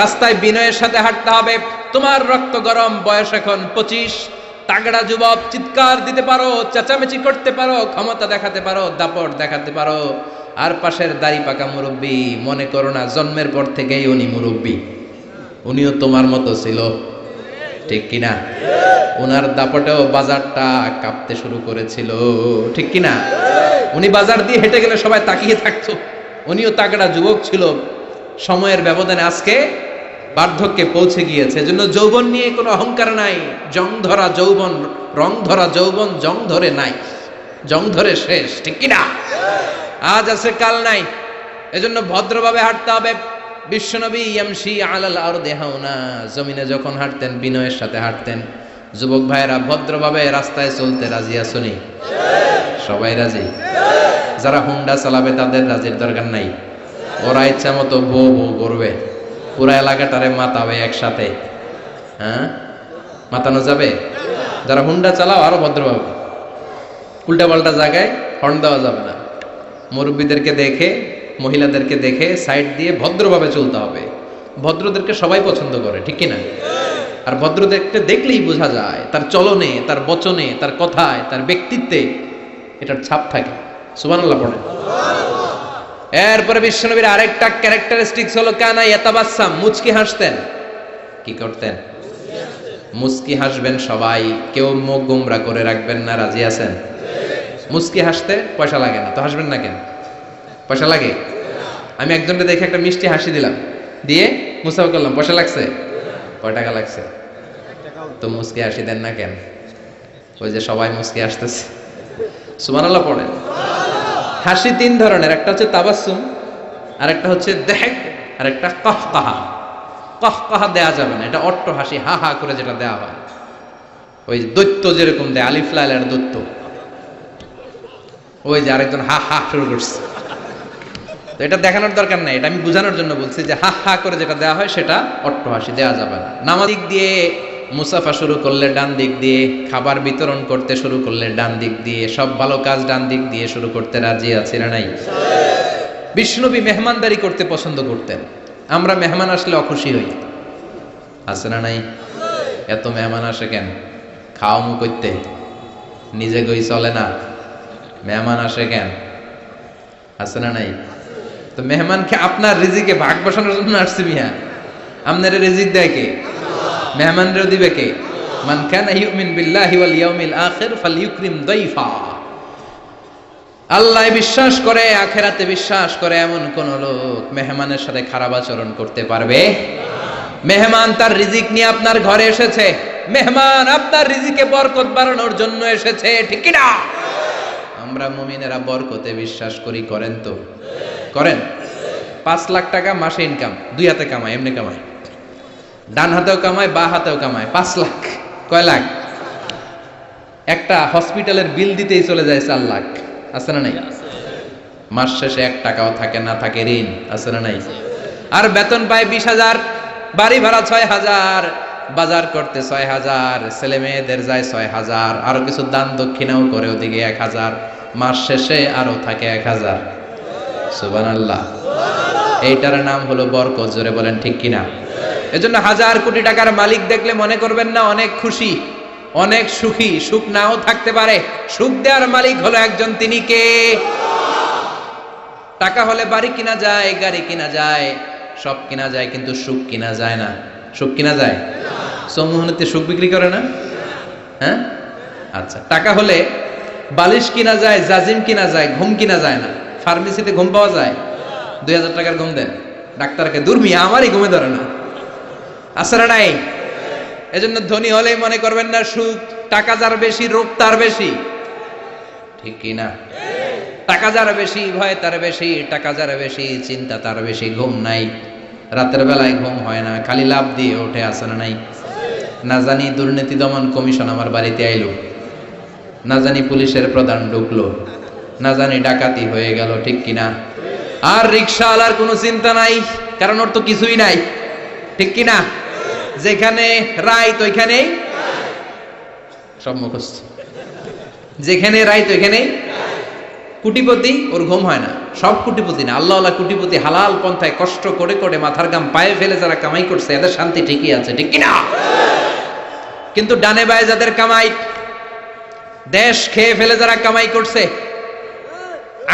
A: রাস্তায় বিনয়ের সাথে হাঁটতে হবে। তোমার রক্ত গরম, বয়স এখন 25, তাগড়া যুবক, চিৎকার দিতে পারো, চেঁচামেচি করতে পারো, ক্ষমতা দেখাতে পারো, দাপট দেখাতে পারো। আর পাশের দাড়ি পাকা মুরব্বী, মনে করো না জন্মের পর থেকেই উনি মুরব্বী, উনিও তোমার মতো ছিল, ঠিক কিনা? ওনার দাপটেও বাজারটা কাঁপতে শুরু করেছিল, ঠিক কিনা? উনি বাজার দিয়ে হেঁটে গেলে সবাই তাকিয়ে থাকতো। উনিও তাগড়া যুবক ছিল, সময়ের ব্যবধানে আজকে বার্ধক্যে পৌঁছে গিয়েছে। এজন্য যৌবন নিয়ে কোনো অহংকার নাই। জং ধরা যৌবন, রং ধরা যৌবন জং ধরে নাই, জং ধরে শেষ, ঠিক কিনা? আজ আছে কাল নাই, এজন্য ভদ্রভাবে হাঁটতে হবে। বিশ্বনবী ইয়ামশি আলাল আরদি হাওনা, জমিনে যখন হাঁটতেন বিনয়ের সাথে হাঁটতেন। যুবক ভাইয়েরা ভদ্রভাবে রাস্তায় চলতে রাজি আছনি? সবাই রাজি? যারা হুন্ডা চালাবে তাদের রাজির দরকার নাই, ওরা ইচ্ছা মতো বউ বউ করবে, পুরা এলাকাটারে মাতাবে একসাথে। হ্যাঁ, মাতানো যাবে? যারা হুন্ডা চালাও আরো ভদ্রভাবে, উল্টা পাল্টা জায়গায় হর্ন দেওয়া যাবে না। মুরব্বীদেরকে দেখে, মহিলাদেরকে দেখে সাইড দিয়ে ভদ্রভাবে চলতে হবে। ভদ্রদেরকে সবাই পছন্দ করে, ঠিক কিনা? আর ভদ্রদেরকে দেখলেই বোঝা যায় তার চলনে, তার বচনে, তার কথায়, তার ব্যক্তিত্বে এটার ছাপ থাকে। সুবহানাল্লাহ পড়ে। এরপরে বিশ্বনবীর আরেকটা ক্যারেক্টারিস্টিক্স হলো কানা ইয়াতাবাসসাম, মুচকি হাসতেন। কি করতেন? মুচকি হাসবেন সবাই, কেউ মুখ গোমরা করে রাখবেন না। রাজি আছেন? মুচকি হাসতে পয়সা লাগে না, তো হাসবেন না কেন? পয়সা লাগে? আমি একজনকে দেখে একটা মিষ্টি হাসি দিলাম, দিয়ে মুসাফা করলাম, পয়সা লাগছে? কয় টাকা লাগছে? তো মুচকি হাসি দেন না কেন? ওই যে সবাই মুচকি হাসতেছে। সুবহানাল্লাহ পড়েন। হাসি তিন ধরনের, একটা হচ্ছে তাবাসসুম, আর একটা হচ্ছে দেহক, আর একটা কাহকাহা। কাহকাহা দেয়া যাবে না, এটা অট্ট হাসি, হা হা করে যেটা দেয়া হয়, ওই দৈত্য যেরকম দেয়, আলিফ লাইলার দৈত্য। ওই যে আরেকজন হা হা শুরু করছে, তো এটা দেখানোর দরকার নাই, এটা আমি বোঝানোর জন্য বলছি যে হা হা করে যেটা দেওয়া হয় সেটা অট্ট হাসি দেওয়া যাবে না। নামাজ দিক দিয়ে মুসাফা শুরু করলে ডান দিক দিয়ে, খাবার বিতরণ করতে শুরু করলে ডান দিক দিয়ে, সব ভালো কাজ ডান দিক দিয়ে শুরু করতে রাজি আছে না নাই? বিষ্ণুনবী মেহমানদারি করতে পছন্দ করতেন। আমরা মেহমান আসলে অখুশি হই, আছে না নাই? এত মেহমান আসে কেন? খাওয়া মু করতে, নিজে গই চলে না, মেহমান আসে কেন? আছে না নাই? তো মেহমানকে আপনার রিজিকে ভাগ বসানোর জন্য আসছে মিয়া। আপনার রিজিক দেয় কে? মেহমানরেও দিবে কে? মান কানা ইউমিন বিল্লাহি ওয়াল ইয়াউমিল আখির ফালইউকরিম দাইফা। আল্লাহ বিশ্বাস করে, আখিরাতে বিশ্বাস করে এমন কোন লোক মেহমানের সাথে খারাপ আচরণ করতে পারবে? মেহমান তার রিজিক নিয়ে আপনার ঘরে এসেছে, মেহমান আপনার রিজিকে বরকত বাড়ানোর জন্য এসেছে, ঠিক কি না? আমরা মুমিনেরা বরকতে বিশ্বাস করি, করেন তো? করেন? 5 লাখ টাকা মাসে ইনকাম, দুই হাতে কামায়, এমনি কামায়, ডান হাতেও কামায়, বা হাতেও কামায়, 5 লাখ। কয় লাখ? একটা হসপিটালের বিল দিতেই চলে যায় 4 লাখ, আছে না নাই? মাস শেষে 1 টাকাও থাকে না, থাকে ঋণ, আছে না নাই? আর বেতন পায় 20,000, বাড়ি ভাড়া 6,000, বাজার করতে 6,000, ছেলে মেয়েদের যায় 6,000, আরো কিছু দান দক্ষিণাও করে ওদিকে 1,000, মাস শেষে আরো থাকে 1,000। সুবহানাল্লাহ। এইটার নাম হলো বরকত। জোরে বলেন ঠিক কিনা? এজন্য 1,000 কোটি টাকার মালিক দেখলে মনে করবেন না অনেক খুশি, অনেক সুখী। সুখ নাও থাকতে পারে, সুখ দেওয়ার মালিক হলো একজন, তিনি কে? টাকা হলে বাড়ি কিনা যায়, গাড়ি কিনা যায়, সব কিনা যায়, কিন্তু সুখ কিনা যায় না। সুখ কিনা যায়? সম্মোহনীতে সুখ বিক্রি করে না? হ্যাঁ, আচ্ছা। টাকা হলে বালিশ কিনা যায়, জাজিম কিনা যায়, ঘুম কিনা যায় না। ফার্মেসিতে ঘুম পাওয়া যায়? 2,000 টাকার ঘুম দেন ডাক্তারকে, দূর মিয়া আমারই ঘুমে ধরে না, আছে না নাই? এজন্য ধনী হলেই মনে করবেন না সুখ, টাকা যার বেশি রোগ তার বেশি, ঠিক কি না? টাকা যার বেশি ভয় তার বেশি, টাকা যার বেশি চিন্তা তার বেশি, ঘুম নাই, রাতের বেলায় ঘুম হয় না, খালি লাভ দিয়ে ওঠে, আছে না নাই? না জানি দুর্নীতি দমন কমিশন আমার বাড়িতে আইলো, না জানি পুলিশের প্রধান ঢুকলো, না জানি ডাকাতি হয়ে গেল, ঠিক কিনা? আর রিকশাওয়ালার কোনো চিন্তা নাই, কারণ ওর তো কিছুই নাই, ঠিক কিনা? যেখানে রাইত ওইখানেই সব মুখস্থ, যেখানে রাইত ওইখানেই। কোটিপতি, ওর ঘুম হয় না। সব কোটিপতি না, আল্লাহ আল্লাহ কোটিপতি, হালাল পন্থায় কষ্ট করে করে মাথার গাম পায়ে ফেলে যারা কামাই করছে, এদের শান্তি ঠিকই আছে, ঠিক কিনা? কিন্তু ডানে বায়ে যাদের কামাই, দেশ খেয়ে ফেলে যারা কামাই করছে,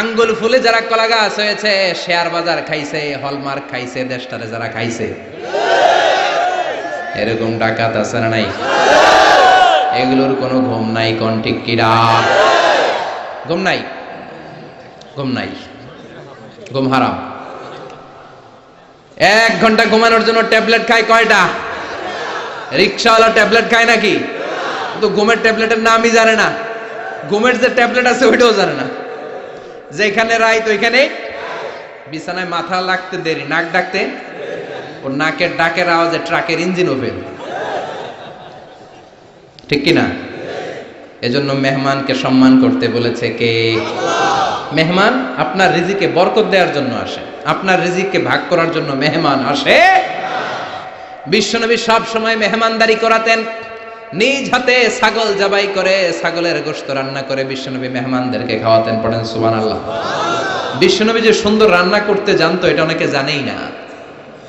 A: আঙ্গুল ফুলে যারা কলা গাছ হয়েছে, শেয়ার বাজার খাইছে, হলমার্ক খাইছে, দেশটারে যারা খাইছে, এরকম ডাকাত আছে না নাই? এগুলোর কোনো ঘুম নাই, কোন ঠিক কিরা? ঘুম নাই, ঘুম নাই, ঘুম হারাম। 1 ঘন্টা ঘুমানোর জন্য ট্যাবলেট খায় কয়টা? রিক্সাওয়ালা ট্যাবলেট খায় নাকি? তো ঘুমের ট্যাবলেটের নামই জানে না, ঘুমের যে ট্যাবলেট আছে ওইটাও জানে না। যেখানে রাইত ওইখানে বিছানায় মাথা লাগতে দেরি, নাক ডাকতে ওর নাকের ডাকের আওয়াজে ট্রাকের ইঞ্জিন ওপেন, ঠিক কিনা? এজন্য মেহমানকে সম্মান করতে বলেছে কে? মেহমান আপনার রিজিকে বরকত দেওয়ার জন্য আসে, আপনার রিজিককে ভাগ করার জন্য মেহমান আসে। বিশ্বনবী সব সময় মেহমানদারি করাতেন, নিজ হাতে ছাগল জবাই করে ছাগলের গোশত রান্না করে বিশ্বনবী মেহমানদেরকে খাওয়াতেন। পড়েন সুবহানাল্লাহ। বিশ্বনবী যে সুন্দর রান্না করতে জানতো এটা অনেকে জানেই না।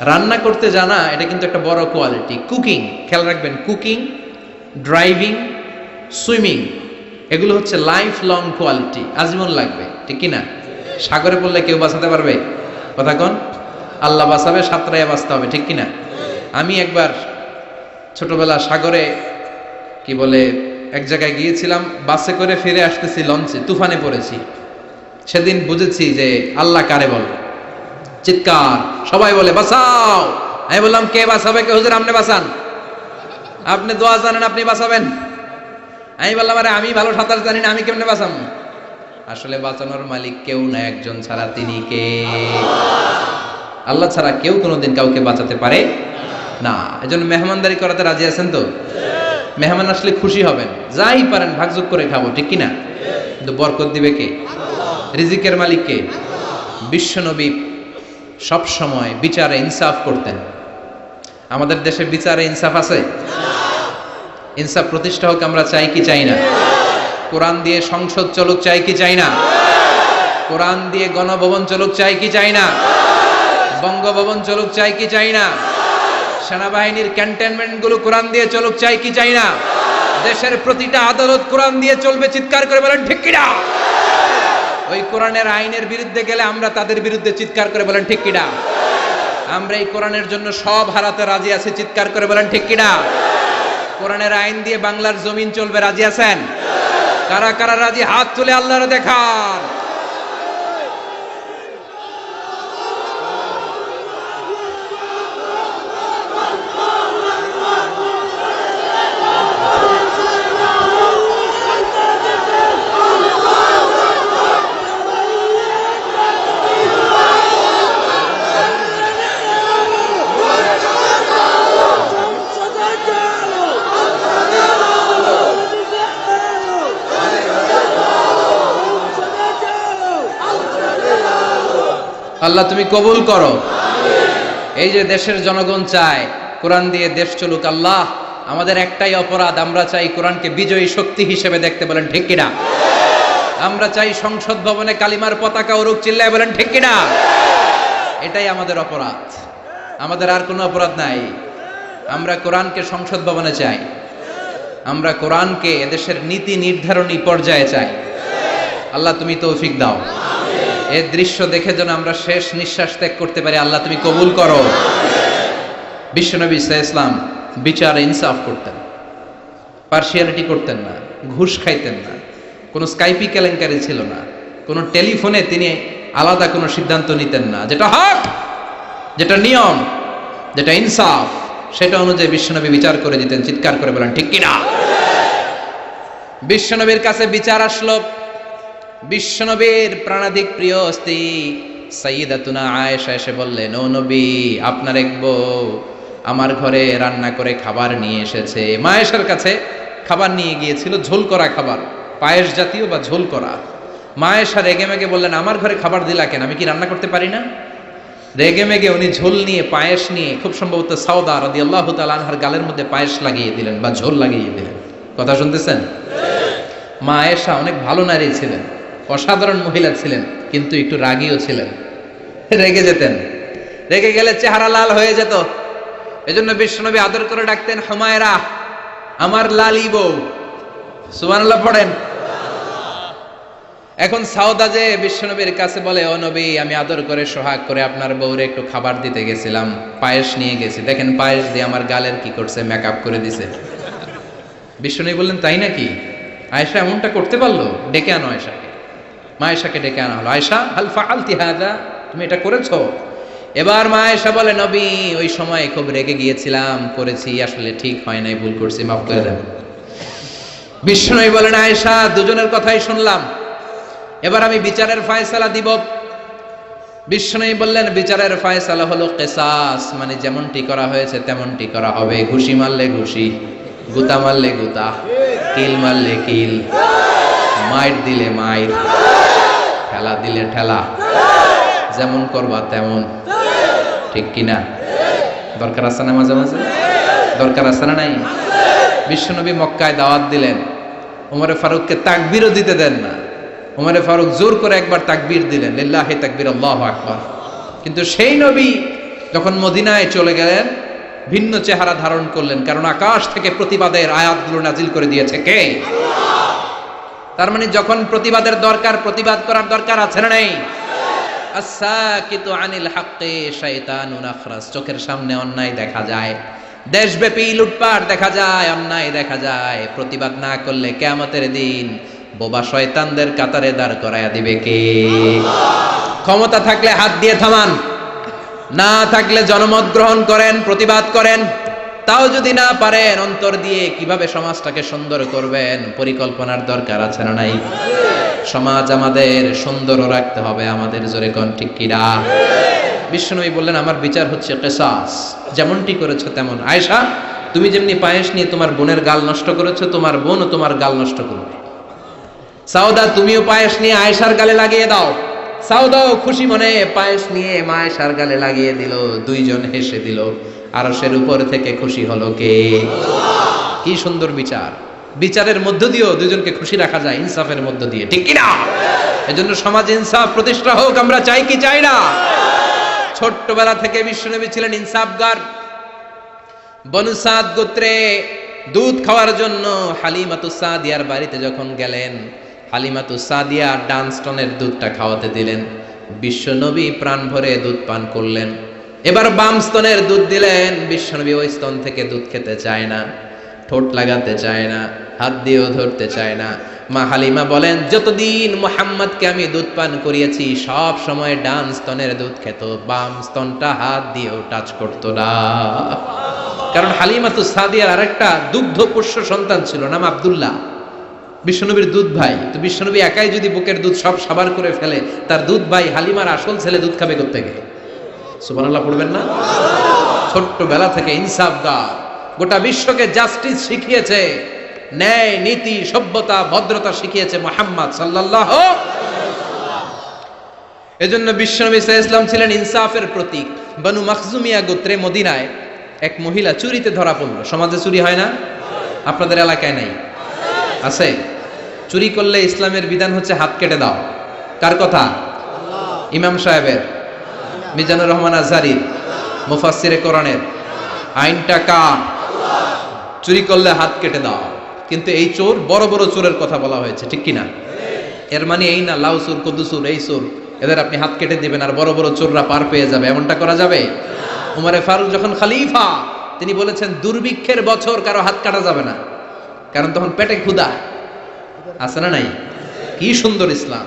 A: রান্না করতে জানা এটা কিন্তু একটা বড় কোয়ালিটি। কুকিং, খেয়াল রাখবেন, কুকিং, ড্রাইভিং, সুইমিং এগুলো হচ্ছে লাইফ লং কোয়ালিটি, আজীবন লাগবে, ঠিক কিনা? সাগরে পড়লে কেউ বাঁচাতে পারবে? কথা কোন? আল্লাহ বাঁচাবে, সাঁতরাইয়া বাঁচতে হবে, ঠিক কিনা? আমি একবার ছোটবেলা সাগরে কি বলে এক জায়গায় গিয়েছিলাম, বাসে করে ফিরে আসতেছি, লঞ্চে তুফানে পড়েছি। সেদিন বুঝেছি যে আল্লাহ কারে বলে। চিৎকার, সবাই বলে বাঁচাও। আমি বললাম কে বাঁচাবে? কে? হুজুর আপনি বাঁচান, আপনি দোয়া জানেন, আপনি বাঁচাবেন। আমি বললাম আরে আমি ভালো সাঁতার জানি না, আমি কেমনে বাঁচাম? আসলে বাঁচানোর মালিক কেউ না, একজন ছাড়া, তিনি কে? আল্লাহ ছাড়া কেউ কোনোদিন কাউকে বাঁচাতে পারে না। এজন্য মেহমানদারি করাতে রাজি আছেন তো? মেহমান আসলে খুশি হবেন, যাই পারেন ভাগযোগ করে খাবো, ঠিক কিনা? কিন্তু বরকত দিবে কে? রিজিকের মালিক কে? বিশ্বনবী সব সময় বিচারে ইনসাফ করতেন। আমাদের দেশে বিচারে ইনসাফ আছে? ইনসাফ প্রতিষ্ঠা হোক আমরা চাই কি চাই না? কোরআন দিয়ে সংসদ চলুক চাই কি চাই না? কোরআন দিয়ে গণভবন চলুক চাই কি চাই না? বঙ্গভবন চলুক চাই কি চাই না? সেনাবাহিনীর ক্যান্টনমেন্ট গুলো কোরআন দিয়ে চলুক চাই কি চাই না? দেশের প্রতিটা আদালত কোরআন দিয়ে চলবে, চিৎকার করে বলেন ঠিক কিনা? ওই কোরআনের আইনের বিরুদ্ধে গেলে আমরা তাদের বিরুদ্ধে চিৎকার করে বলেন ঠিক কিনা? আমরা এই কোরআনের জন্য সব হারাতে রাজি আছি, চিৎকার করে বলেন ঠিক কিনা? কোরআনের আইন দিয়ে বাংলার জমিন চলবে, রাজি আছেন? কারা কারা রাজি হাত তুলে আল্লাহরে দেখান। আল্লাহ তুমি কবুল করো। এই যে দেশের জনগণ চায় কোরআন দিয়ে দেশ চলুক, আল্লাহ আমাদের একটাই অপরাধ, আমরা চাই কোরআনকে বিজয়ী শক্তি হিসেবে দেখতে, বলেন ঠিক কিনা? আমরা চাই সংসদ ভবনে কালিমার পতাকা উড়ুক, চিল্লায় বলেন ঠিক কিনা? এটাই আমাদের অপরাধ, আমাদের আর কোনো অপরাধ নাই। আমরা কোরআনকে সংসদ ভবনে চাই, আমরা কোরআনকে এদেশের নীতি নির্ধারণী পর্যায়ে চাই। আল্লাহ তুমি তৌফিক দাও, এই দৃশ্য দেখে যেন আমরা শেষ নিঃশ্বাস ত্যাগ করতে পারি, আল্লাহ তুমি কবুল করো। বিশ্বনবী ইসলাম বিচারে ইনসাফ করতেন, পার্সিয়ালিটি করতেন না, ঘুষ খাইতেন না, কোনো স্কাইপি কেলেঙ্কারি ছিল না, কোনো টেলিফোনে তিনি আলাদা কোনো সিদ্ধান্ত নিতেন না। যেটা হক, যেটা নিয়ম, যেটা ইনসাফ, সেটা অনুযায়ী বিশ্বনবী বিচার করে দিতেন। চিৎকার করে বলেন ঠিক কিনা? বিশ্বনবীর কাছে বিচার আসলো, বিশ্বনবীর প্রাণাধিক প্রিয় স্ত্রী সাইয়্যিদাতুনা আয়েশা এসে বললেন, ও নবী, আপনার এক বউ আমার ঘরে রান্না করে খাবার নিয়ে এসেছে। মা আয়েশার কাছে খাবার নিয়ে গিয়েছিল, ঝোল করা খাবার, পায়েস জাতীয় বা ঝোল করা। মা আয়েশা রেগে মেগে বললেন, আমার ঘরে খাবার দিলা কেন? আমি কি রান্না করতে পারি না? রেগে মেগে উনি ঝোল নিয়ে, পায়েস নিয়ে, খুব সম্ভবত সাউদা রাদিয়াল্লাহু তাআলা আনহার গালের মধ্যে পায়েস লাগিয়ে দিলেন বা ঝোল লাগিয়ে দিলেন। কথা শুনতেছেন? মা আয়েশা অনেক ভালো নারী ছিলেন, অসাধারণ মহিলা ছিলেন, কিন্তু একটু রাগীও ছিলেন, রেগে যেতেন। রেগে গেলে চেহারা লাল হয়ে যেত। এজন্য বিশ্বনবী আদর করে ডাকতেন, হুমায়রা, আমার লালি বউ। সুবহানাল্লাহ পড়েন। এখন সাউদা যে বিশ্বনবীর কাছে বলে, ও নবী, আমি আদর করে সোহাগ করে আপনার বউরে একটু খাবার দিতে গেছিলাম, পায়েস নিয়ে গেছি, দেখেন পায়েস দিয়ে আমার গালের কি করছে, মেকআপ করে দিছে। বিশ্বনবী বললেন, তাই নাকি? আয়েশা এমনটা করতে পারলো? ডেকে আনো আয়েশাকে। মা আয়েশাকে ডেকে আনা হলো। আয়েশা, হাল ফাআলতি হাযা, তুমি এটা করেছো? এবার মা আয়েশা বলে, নবী, ওই সময় খুব রেগে গিয়েছিলাম, করেছি, আসলে ঠিক হয় নাই, ভুল করছি, মাফ করে দেন। বিশ্বনবী বলেন, আয়েশা, দুজনের কথাই শুনলাম, এবার আমি বিচারের ফয়সালা দিব। বিশ্বনবী বললেন, বিচারের ফয়সালা হলো কিসাস, মানে যেমনটি করা হয়েছে তেমনটি করা হবে। ঘুষি মারলে ঘুষি, গুতা মারলে গুতা, কিল মারলে কিল, মাইর দিলে মাইর, ঠেলা দিলে ঠেলা, যেমন করবা তেমন। ঠিক কিনা? দরকার আছে না? মাঝে মাঝে দরকার আছে না? নাই? বিশ্বনবী মক্কায় দাওয়াত দিলেন, ওমরে ফারুককে তাকবীরও দিতে দেন না। ওমরে ফারুক জোর করে একবার তাকবীর দিলেন, লিল্লাহি তাকবীর, আল্লাহু আকবার। কিন্তু সেই নবী যখন মদিনায় চলে গেলেন, ভিন্ন চেহারা ধারণ করলেন, কারণ আকাশ থেকে প্রতিবাদের আয়াতগুলো নাজিল করে দিয়েছে কে? তার মানে যখন প্রতিবাদের দরকার, প্রতিবাদ করার দরকার আছে না নেই? আস-সাকিতু আনিল হাক্কি শাইতানুন আখরাস। চোখের সামনে অন্যায় দেখা যায়, দেশব্যাপী লুটপাট দেখা যায়, অন্যায় দেখা যায়, প্রতিবাদ না করলে কিয়ামতের দিন বোবা শয়তানদের কাতারে দাঁড় করায়া দিবে কে? ক্ষমতা থাকলে হাত দিয়ে থামান, না থাকলে জনমত গ্রহণ করেন, প্রতিবাদ করেন। তাও যদি না পারেন, অন্তর দিয়ে কিভাবে সমাজটাকে সুন্দর করবেন, পরিকল্পনার দরকার আছে না নাই? সমাজ আমাদের সুন্দর রাখতে হবে আমাদের, জোরে কোন ঠিক কিনা? বিশ্বনবী বললেন, আমার বিচার হচ্ছে কিসাস, যেমনটি করেছো তেমন। আয়েশা, তুমি যেমনি পায়েস নিয়ে তোমার বোনের গাল নষ্ট করেছো, তোমার বোনও তোমার গাল নষ্ট করবে। সাউদা, তুমিও পায়েস নিয়ে আয়েশার গালে লাগিয়ে দাও। সাউদাও খুশি মনে পায়েস নিয়ে মা আয়েশার গালে লাগিয়ে দিল, দুইজন হেসে দিল। আরশের উপর থেকে খুশি হলো কে? কি সুন্দর বিচার! বিচারের মধ্য দিয়েও দুজনকে খুশি রাখা যায়, ইনসাফের মধ্য দিয়ে, ঠিক কিনা? এজন্য সমাজে ইনসাফ প্রতিষ্ঠা হোক, আমরা চাই কি চাই না? ছোট্টবেলা থেকে বিশ্বনবী ছিলেন ইনসাফগার। বনু সাদ গোত্রে দুধ খাওয়ার জন্য হালিমাতুস সাদিয়ার বাড়িতে যখন গেলেন, হালিমাতুস সাদিয়া ডান স্তনের দুধটা খাওয়াতে দিলেন। বিশ্বনবী প্রাণ ভরে দুধ পান করলেন। এবার বাম স্তনের দুধ দিলেন। বিশ্বনবী ওই স্তন থেকে দুধ খেতে চায় না, ঠোঁট লাগাতে চায় না, হাত দিয়েও ধরতে চায় না। মা হালিমা বলেন, যতদিন মুহাম্মদকে আমি দুধ পান করিয়েছি, সব সময় ডান স্তনের দুধ খেত, বাম স্তনটা হাত দিয়েও টাচ করতো না। কারণ হালিমাতুস সাদিয়ার আরেকটা দুগ্ধ পোষ্য সন্তান ছিল, নাম আব্দুল্লাহ, বিশ্বনবীর দুধ ভাই। তো বিশ্বনবী একাই যদি বুকের দুধ সব সাবার করে ফেলে, তার দুধ ভাই হালিমার আসল ছেলে দুধ খাবে কোত্থেকে? সুবহানাল্লাহ পড়বেন না? ছোট্টবেলা থেকে ইনসাফগার, গোটা বিশ্বকে জাস্টিস শিখিয়েছে, ন্যায় নীতি সভ্যতা ভদ্রতা শিখিয়েছে মুহাম্মদ সাল্লাল্লাহু। এজন্য বিশ্বনবী সাল্লাল্লাহু আলাইহি ওয়াসাল্লাম ছিলেন ইনসাফের প্রতীক। বনু মাখজুমিয়া গোত্রে মদিনায় এক মহিলা চুরিতে ধরা পড়লো। সমাজে চুরি হয় না? আপনাদের এলাকায় নাই? আছে? চুরি করলে ইসলামের বিধান হচ্ছে হাত কেটে দাও। কার কথা? ইমাম সাহেবের, মিজানুর রহমান আজহারীর, মুফাসসিরে কোরআনের। আইনটা কার? চুরি করলে হাত কেটে দাও। কিন্তু এই চোর, বড় বড় চোরের কথা বলা হয়েছে, ঠিক কিনা? এর মানে এই না লাউ চোর, কদু চোর, এই চোর, এদের আপনি হাত কেটে দিবেন আর বড় বড় চোররা পার পেয়ে যাবে, এমনটা করা যাবে? উমরে ফারুক যখন খলিফা, তিনি বলেছেন দুর্ভিক্ষের বছর কারো হাত কাটা যাবে না, কারণ তখন পেটে ক্ষুধা আছে না নাই? কি সুন্দর ইসলাম!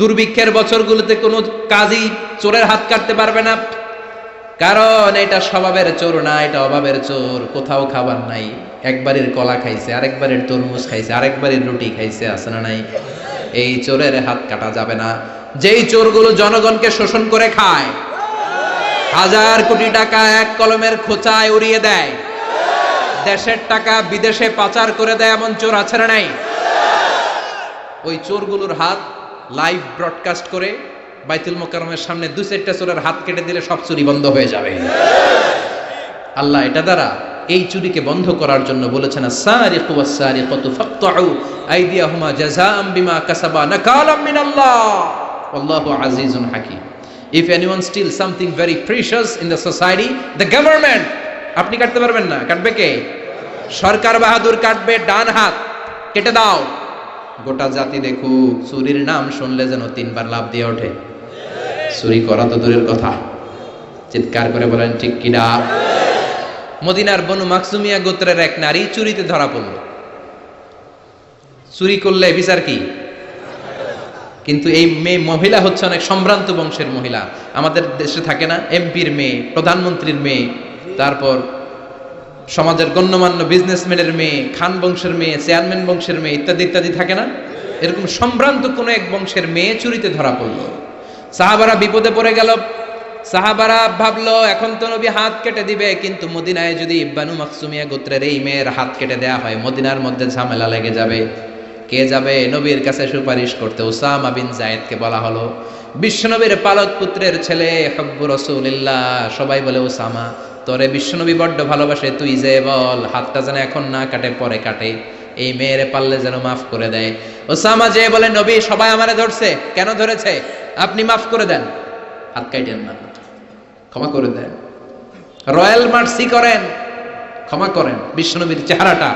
A: দুর্ভিক্ষের বছরগুলোতে কোনো কাজী চোরের হাত কাটতে পারবে না, কারণ এটা স্বভাবের চোর না, এটা অভাবের চোর। কোথাও খাবার নাই, একবারের কলা খাইছে, আরেকবারের তরমুজ খাইছে, আরেকবারের রুটি খাইছে, আছে না নাই? এই চোরের হাত কাটা যাবে না। যেই চোরগুলো জনগণকে শোষণ করে খায়, হাজার কোটি টাকা এক কলমের খোঁচায় উড়িয়ে দেয়, দেশের টাকা বিদেশে পাচার করে দেয়, এমন চোর আছে না নাই? ওই চোরগুলোর হাত লাইভ ব্রডকাস্ট করে বাইতুল মোকাররমের সামনে 2-4টা চোরের হাত কেটে দিলে সব চুরি বন্ধ হয়ে যাবে। আল্লাহ এটা দ্বারা এই চুরিকে বন্ধ করার জন্য বলেছেন, আস-সারিকু ওয়াস-সারিকাতু ফাকতাউ আইদিয়াহুমা জাযাআম বিমা কাসাবা নাকালাম মিনাল্লাহ ওয়াল্লাহু আজিজুন হাকীম। If anyone steals something very precious in the society, the government, আপনি কাটতে পারবেন না, কাটবে কে? সরকার বাহাদুর কাটবে, ডান হাত কেটে দাও। গোটা জাতি দেখুক, চুরির নাম শুনলে যেন 3 বার লাফ দিয়ে ওঠে। চুরি করা তো দূরের কথা, চিৎকার করে বলেন ঠিক কিনা। মদিনার বনু মাকসুমিয়া গোত্রের এক নারী চুরিতে ধরা পড়ল। চুরি করলে বিচার কি? কিন্তু এই মেয়ে মহিলা হচ্ছে অনেক সম্ভ্রান্ত বংশের মহিলা। আমাদের দেশে থাকে না, এমপির মেয়ে, প্রধানমন্ত্রীর মেয়ে, তারপর সমাজের গণ্যমান্য বিজনেসম্যানের মেয়ে, খান বংশের মেয়ে, চেয়ারম্যান বংশের মেয়ে, ইত্যাদি ইত্যাদি থাকে না। এরকম সম্ভ্রান্ত কোন এক বংশের মেয়ে চুরিতে ধরা পড়ল। সাহাবারা বিপদে পড়ে গেল। সাহাবারা ভাবলো এখন তো নবী হাত কেটে দিবে, কিন্তু মদিনায় যদি বানু মাকসুমিয়া গোত্রের এই মেয়ের হাত কেটে দেয়া হয়, মদিনার মধ্যে ঝামেলা লেগে যাবে। কে যাবে নবীর কাছে সুপারিশ করতে? উসামা বিন যায়েদকে বলা হলো। বিশ্বনবীর পালক পুত্রের ছেলে, হব্বু রাসূলুল্লাহ। সবাই বলে উসামা, তোরে বিশ্বনবী বড্ড ভালোবাসে, তুই যে বল হাতটা যেন এখন না কাটে, পরে কাটে, এই মেয়ের পারলে যেন মাফ করে দেয়। উসামা যে বলে, নবী সবাই আমারে ধরছে, কেন ধরেছে? আপনি মাফ করে দেন, হাত কাটেন না, ক্ষমা করে দেন, রয়্যাল মার্সি করেন, ক্ষমা করেন। বিশ্বনবীর চেহারাটা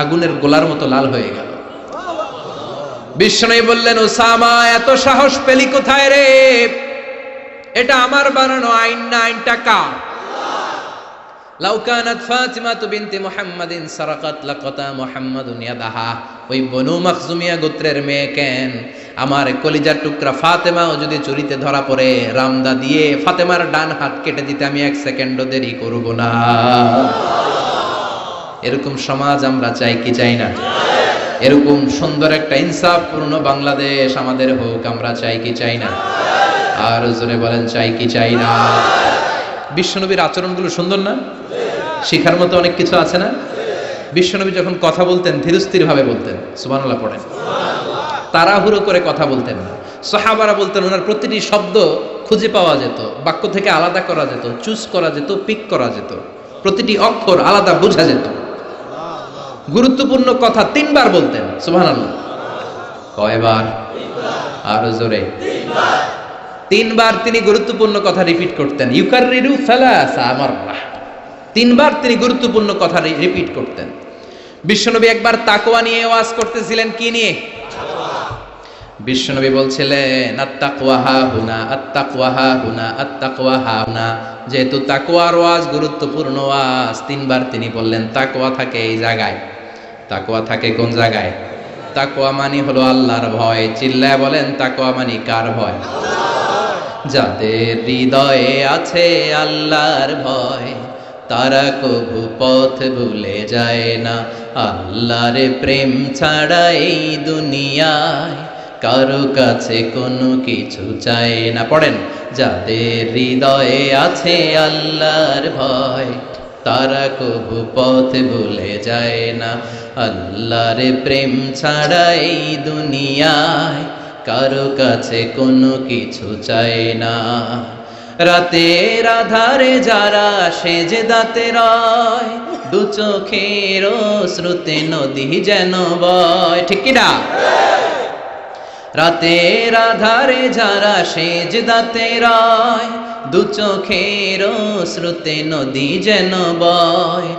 A: আগুনের গোলার মতো লাল হয়ে গেল। বিশ্বনবী বললেন, উসামা এত সাহস পেলি কোথায় রে? এটা আমার বানানো আইন না, আইনটা কার? লাউ কানাত ফাতিমা বিনতে মুহাম্মাদিন সারাকাত লাকাতা মুহাম্মাদুন ইয়াদাহা। ওই বনু মাখজুমিয়া গোত্রের মেয়ে কেন, আমার কলিজার টুকরা ফাতেমাও যদি চুরিতে ধরা পড়ে, রামদা দিয়ে ফাতেমার ডান হাত কেটে দিতে আমি 1 সেকেন্ডও দেরি করব না। এরকম সমাজ আমরা চাই কি চাই না? এরকম সুন্দর একটা ইনসাফপূর্ণ বাংলাদেশ আমাদের হোক, আমরা চাই কি চাই না? আর জোরে বলেন চাই কি চাই না? বিশ্বনবীর আচরণগুলো সুন্দর না? শিখার মতো অনেক কিছু আছে না? বিশ্বনবী যখন কথা বলতেন ধীরস্থির ভাবে বলতেন, সুবহানাল্লাহ পড়েন। তাড়াহুড়ো করে কথা বলতেন না। সাহাবারা বলতেন ওনার প্রতিটি শব্দ খুঁজে পাওয়া যেত, বাক্য থেকে আলাদা করা যেত, চুজ করা যেত, পিক করা যেত, প্রতিটি অক্ষর আলাদা বোঝা যেত। গুরুত্বপূর্ণ কথা 3 বার বলতেন, সুবহানাল্লাহ। কয়বার? আরো জোরে। 3 বার তিনি গুরুত্বপূর্ণ কথা রিপিট করতেন। ইউকাররিরু সালাসা মাররা, 3 বার তিনি গুরুত্বপূর্ণ কথা রিপিট করতেন। বিশ্বনবী একবার তাকওয়া নিয়ে ওয়াজ করতেছিলেন। কি নিয়ে? বিশ্বনবী বলছিলেন আত্তাকওয়া হা হুনা, আত্তাকওয়া হা হুনা, আত্তাকওয়া হা হুনা। যেহেতু তাকওয়ার ওয়াজ গুরুত্বপূর্ণ ওয়াজ, 3 বার তিনি বললেন তাকওয়া থাকে এই জায়গায়। তাকওয়া থাকে কোন জায়গায়? তাকওয়া মানে হলো আল্লাহর ভয়। চিল্লায় বলেন তাকওয়া মানে কার ভয়? যাদের হৃদয়ে আছে আল্লাহর ভয়, তারা কবু পথ ভুলে যায় না। আল্লাহর প্রেম ছাড়া এই দুনিয়ায় কারো কাছে কোনো কিছু চায় না। পড়েন, যাদের হৃদয়ে আছে আল্লাহর ভয়, তারা কবু পথ ভুলে যায় না। আল্লাহর প্রেম ছাড়া এই দুনিয়ায় কারো কাছে কোনো কিছু চায় না। রাতের আধারে যারা সেজদাতে রয়, দু চোখের শ্রুতে নদী যেন বয়। ঠিক কি না? রাতের আধারে যারা সেজদাতে রয়, দু চোখের শ্রুতে নদী যেন বয়।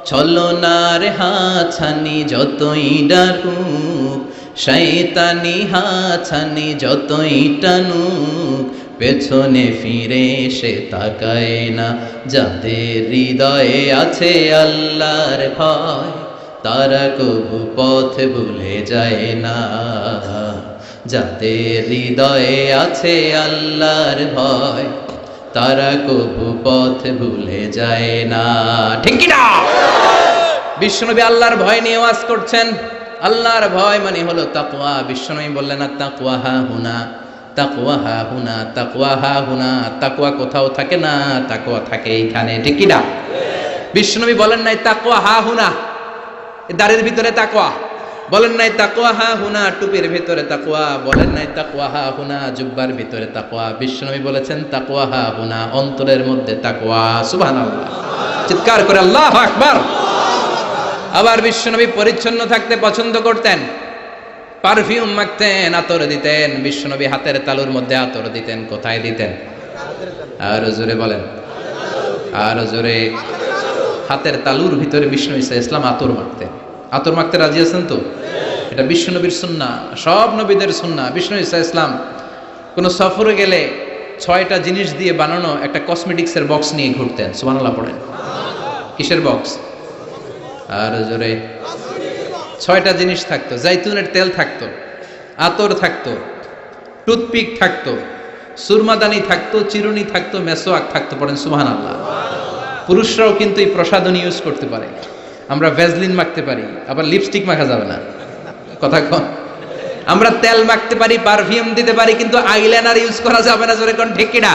A: ছলনার হাছানি যতই ডাকুক, শয়তানি হাছানি যতই টানুক, পেছনে ফিরে সে তাকায় না। যাদের হৃদয়ে আছে আল্লাহর ভয়, তারা কবু পথ ভুলে যায় না। যাদের হৃদয়ে আছে আল্লাহর ভয়, তারা কবু পথ ভুলে যায় না। ঠিক কি না? বিশ্বনবী আল্লাহর ভয় নিয়ে ওয়াজ করছেন। আল্লাহর ভয় মানে হলো তাকওয়া। বিশ্বনবী বললেন তাকওয়া হা হুনা, তাকওয়া হা হুনা, তাকওয়া হা হুনা। তাকওয়া কোথাও থাকে না, তাকওয়া থাকে এইখানে। ঠিক কি না? বিশ্বনবী বলেন নাই তাকওয়া হা হুনা দাড়ির ভিতরে তাকওয়া, বলেন নাই তাকওয়া হা হুনা টুপির ভিতরে তাকওয়া, বলেন নাই তাকওয়া হা হুনা জুব্বার ভিতরে তাকওয়া। বিশ্বনবী বলেছেন তাকওয়া হা হুনা, অন্তরের মধ্যে তাকওয়া। সুবহানাল্লাহ, চিৎকার করে আল্লাহু আকবার। আবার বিশ্বনবী পরিচ্ছন্ন থাকতে পছন্দ করতেন, পারফিউম মাখতেন, আতর দিতেন। বিশ্বনবী হাতের তালুর মধ্যে আতর দিতেন। কোথায় দিতেন? আরো জোরে বলেন, আরো জোরে। হাতের তালুর ভিতরে বিষ্ণু ঈসা ইসলাম আতর মাখতেন। আতর মাখতে রাজি আছেন তো? এটা বিশ্বনবীর সুন্নাহ, সব নবীদের সুন্নাহ। বিষ্ণু ঈসা ইসলাম কোনো সফরে গেলে 6টা জিনিস দিয়ে বানানো একটা কসমেটিক্সের বক্স নিয়ে ঘুরতেন। সুবহানাল্লাহ পড়েন। কিসের বক্স? আর জোরে। 6টা জিনিস থাকতো। জাইতুনের তেল থাকতো, আতর থাকতো, টুথপিক থাকতো, সুরমাদানি থাকতো, চিরুনি থাকতো, মেসোয়াক থাকতো। পড়েন সুবহানাল্লাহ। পুরুষরাও কিন্তু এই প্রসাধনী ইউজ করতে পারে। আমরা ভ্যাজলিন মাখতে পারি, আবার লিপস্টিক মাখা যাবে না। কথা কন। আমরা তেল মাখতে পারি, পারফিউম দিতে পারি, কিন্তু আইলাইনার ইউজ করা যাবে না। জোরে কোন ঠিক কিনা?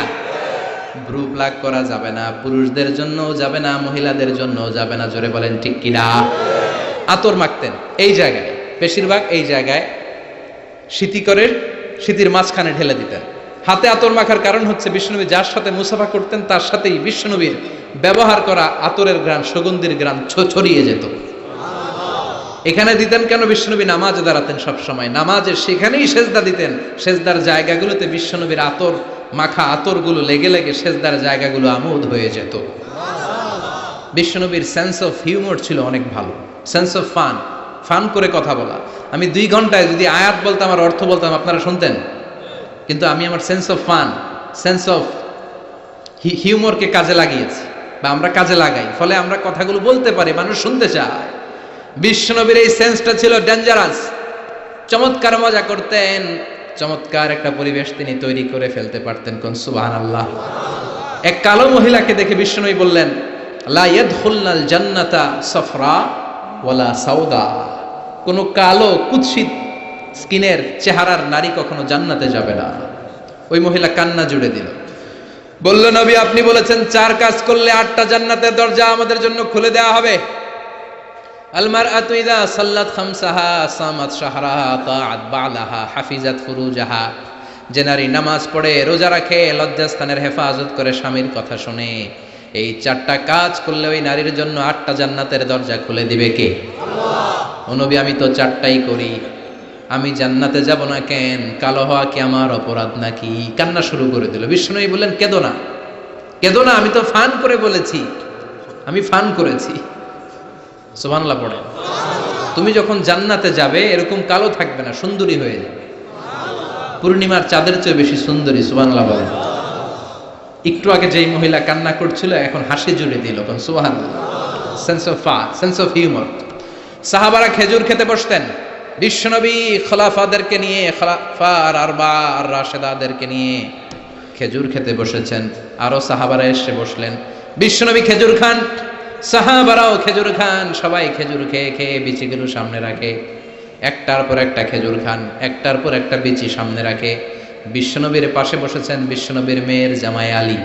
A: ব্রু প্লাক করা যাবে না, পুরুষদের জন্যও যাবে না, মহিলাদের জন্যও যাবে না। জোরে বলেন ঠিক কিনা? আতর মাখতেন এই জায়গায়, বেশিরভাগ এই জায়গায় সিতির মাঝখানে ঢেলে দিতেন। হাতে আতর মাখার কারণ হচ্ছে বিশ্বনবী যার সাথে মুসাফা করতেন তার সাথেই বিশ্বনবীর ব্যবহার করা আতরের ঘ্রাণ, সুগন্ধির ঘ্রাণ ছড়িয়ে যেত। এখানে দিতেন কেন? বিশ্বনবী নামাজে দাঁড়াতেন সব সময়, নামাজে সেখানেই সেজদা দিতেন। সেজদার জায়গাগুলোতে বিশ্বনবীর আতর মাখা আতরগুলো লেগে লেগে সেজদার জায়গাগুলো আমোদ হয়ে যেত। বিশ্বনবীর সেন্স অফ হিউমর ছিল অনেক ভালো, সেন্স অফ ফান করে কথা বলা। আমি 2 ঘন্টায় যদি আয়াত বলতাম আর অর্থ বলতাম আপনারা শুনতেন, কিন্তু আমি আমার সেন্স অফ সেন্স অফ হিউমরকে কাজে লাগিয়েছি, বা আমরা কাজে লাগাই, ফলে আমরা কথাগুলো বলতে পারি, মানুষ শুনতে চায়। বিশ্বনবীর এই সেন্সটা ছিল ডেঞ্জারাস। চমৎকার মজা করতেন, চমৎকার একটা পরিবেশ তিনি তৈরি করে ফেলতে পারতেন। কোন সুবহানাল্লাহ। এক কালো মহিলাকে দেখে বিশ্বনবী বললেন, লা ইয়াদখুলনাল জান্নাতা সাফরা ওয়ালা সাউদা। কোন কালো কুৎসিত স্কিনের চেহারার নারী কখনো জান্নাতে যাবে না। ওই মহিলা কান্না জুড়ে দিল, বলল, নবী আপনি বলেছেন 4 কাজ করলে 8টা জান্নাতের দরজা আমাদের জন্য খুলে দেওয়া হবে। আল মারআতু ইযা সাল্লাত খামসাহা সামাত শাহরাহা তাআত বালাহা হাফিজাত ফুরুজাহা। যে নারী নামাজ পড়ে, রোজা রাখে, লজ্জাস্থানের হেফাজত করে, স্বামীর কথা শুনে, এই 4টা কাজ করলে ওই নারীর জন্য 8টা জান্নাতের দরজা খুলে দিবে কে? আল্লাহ। ও নবী আমি তো 4টাই করি, আমি জান্নাতে যাব না কেন? কালো হওয়া কি আমার অপরাধ নাকি? কান্না শুরু করে দিল। বিষ্ণু বললেন, কেঁদো না, কেঁদো না, আমি তো ফান করে বলেছি, আমি ফান করেছি। সুবহানাল্লাহ পড়ে। তুমি যখন জান্নাতে যাবে এরকম কালো থাকবে না, সুন্দরী হয়ে যাবে, পূর্ণিমার চাঁদের চেয়ে বেশি সুন্দরী। সুবহানাল্লাহ বলে। একটু আগে যেই মহিলা কান্না করছিল এখন হাসি জুড়ে দিল। কোন সুবহানাল্লাহ। Sense of humour. সাহাবারা খেজুর খেতে বসতেন, বিশ্বনবী খলাফাদেরকে নিয়ে, খলাফা আর আরবা আর রাশেদাদেরকে নিয়ে খেজুর খেতে বসেছেন। আরো সাহাবারা এসে বসলেন, বিশ্বনবী খেজুর খান, সাহাবারাও খেজুর খান। সবাই খেজুর খেয়ে খেয়ে বিচিগুলো সামনে রাখে, একটার পর একটা খেজুর খান, একটার পর একটা বিচি সামনে রাখে। বিশ্বনবীর পাশে বসেছেন বিশ্বনবীর মেয়ের জামাই আলী।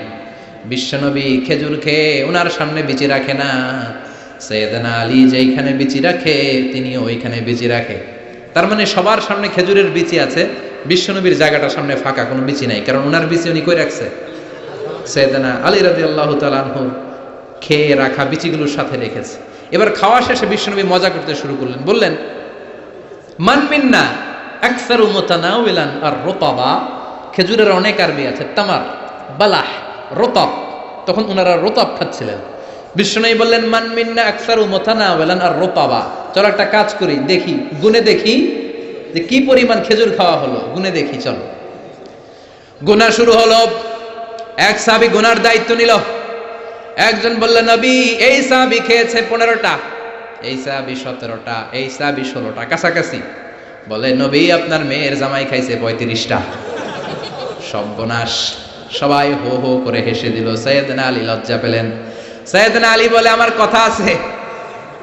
A: বিশ্বনবী খেজুর খেয়ে ওনার সামনে বিচি রাখে না, সাইয়েদনা আলী যেইখানে বিচি রাখে তিনিও ওইখানে বিচি রাখে। তার মানে সবার সামনে খেজুরের বিচি আছে, বিশ্বনবীর জায়গাটার সামনে ফাঁকা, কোনো বিচি নাই, কারণ ওনার বিচি উনি কই রাখছে? সাইয়েদনা আলী রাদিয়াল্লাহু তাআলা আনহু খেয়ে রাখা বিচিগুলোর সাথে রেখেছে। এবার খাওয়া শেষে বিশ্বনবী মজা করতে শুরু করলেন, বললেন, মান মিন্না আকসারু মুতানাওয়িলান আর রতাবা। খেজুরের অনেক আরবি আছে, তামার, বালাহ, রতাব। তখন ওনারা রতাব খাচ্ছিলেন। বিশ্বনবী বললেন, মান মিন্না আকসারু মুতানাওয়িলান আর রতাবা। চল একটা কাজ করি, দেখি, গুনে দেখি যে কি পরিমাণ খেজুর খাওয়া হলো, গুনে দেখি, চলো। গুনা শুরু হলো। এক সাহাবী গুনার দায়িত্ব নিল। একজন বললেন, নবী এই সাহাবী খেয়েছে 15টা, এই সাহাবী 17টা, এই সাহাবী 16টা, কাছাকাছি। বলে, নবী আপনার মেয়ের জামাই খাইছে 35টা। সর্বনাশ। সবাই হো হো করে হেসে দিল। সাইয়েদনা আলী লজ্জা পেলেন। সাইয়েদনা আলী বলে, আমার কথা আছে।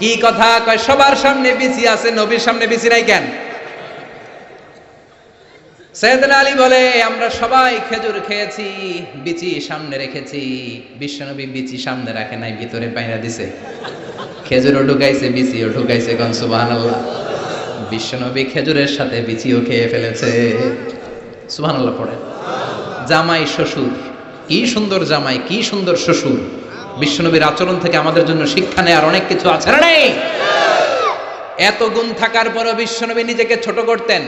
A: কি কথা? কয়, সবার সামনে বিচি আছে, নবীর সামনে বিচি নাই কেন? সাইয়েদনা আলী বলে, আমরা সবাই খেজুর খেয়েছি, বিচি সামনে রেখেছি। বিশ্বনবী বিচি সামনে রাখে নাই, ভিতরে পাইরা দিছে। খেজুরও ঢুকাইছে, বিচিও ঢুকাইছে। কোন সুবহানাল্লাহ। বিশ্বনবী খেজুরের সাথে বিচিও খেয়ে ফেলেছে। সুবহানাল্লাহ পড়ে। জামাই শ্বশুর, কি সুন্দর জামাই, কি সুন্দর শ্বশুর। বিশ্বনবীর আচরণ থেকে আমাদের জন্য শিক্ষা নেওয়ার অনেক কিছু আছে না নেই? এত গুণ থাকার পরও বিশ্বনবী নিজেকে ছোট করতেন।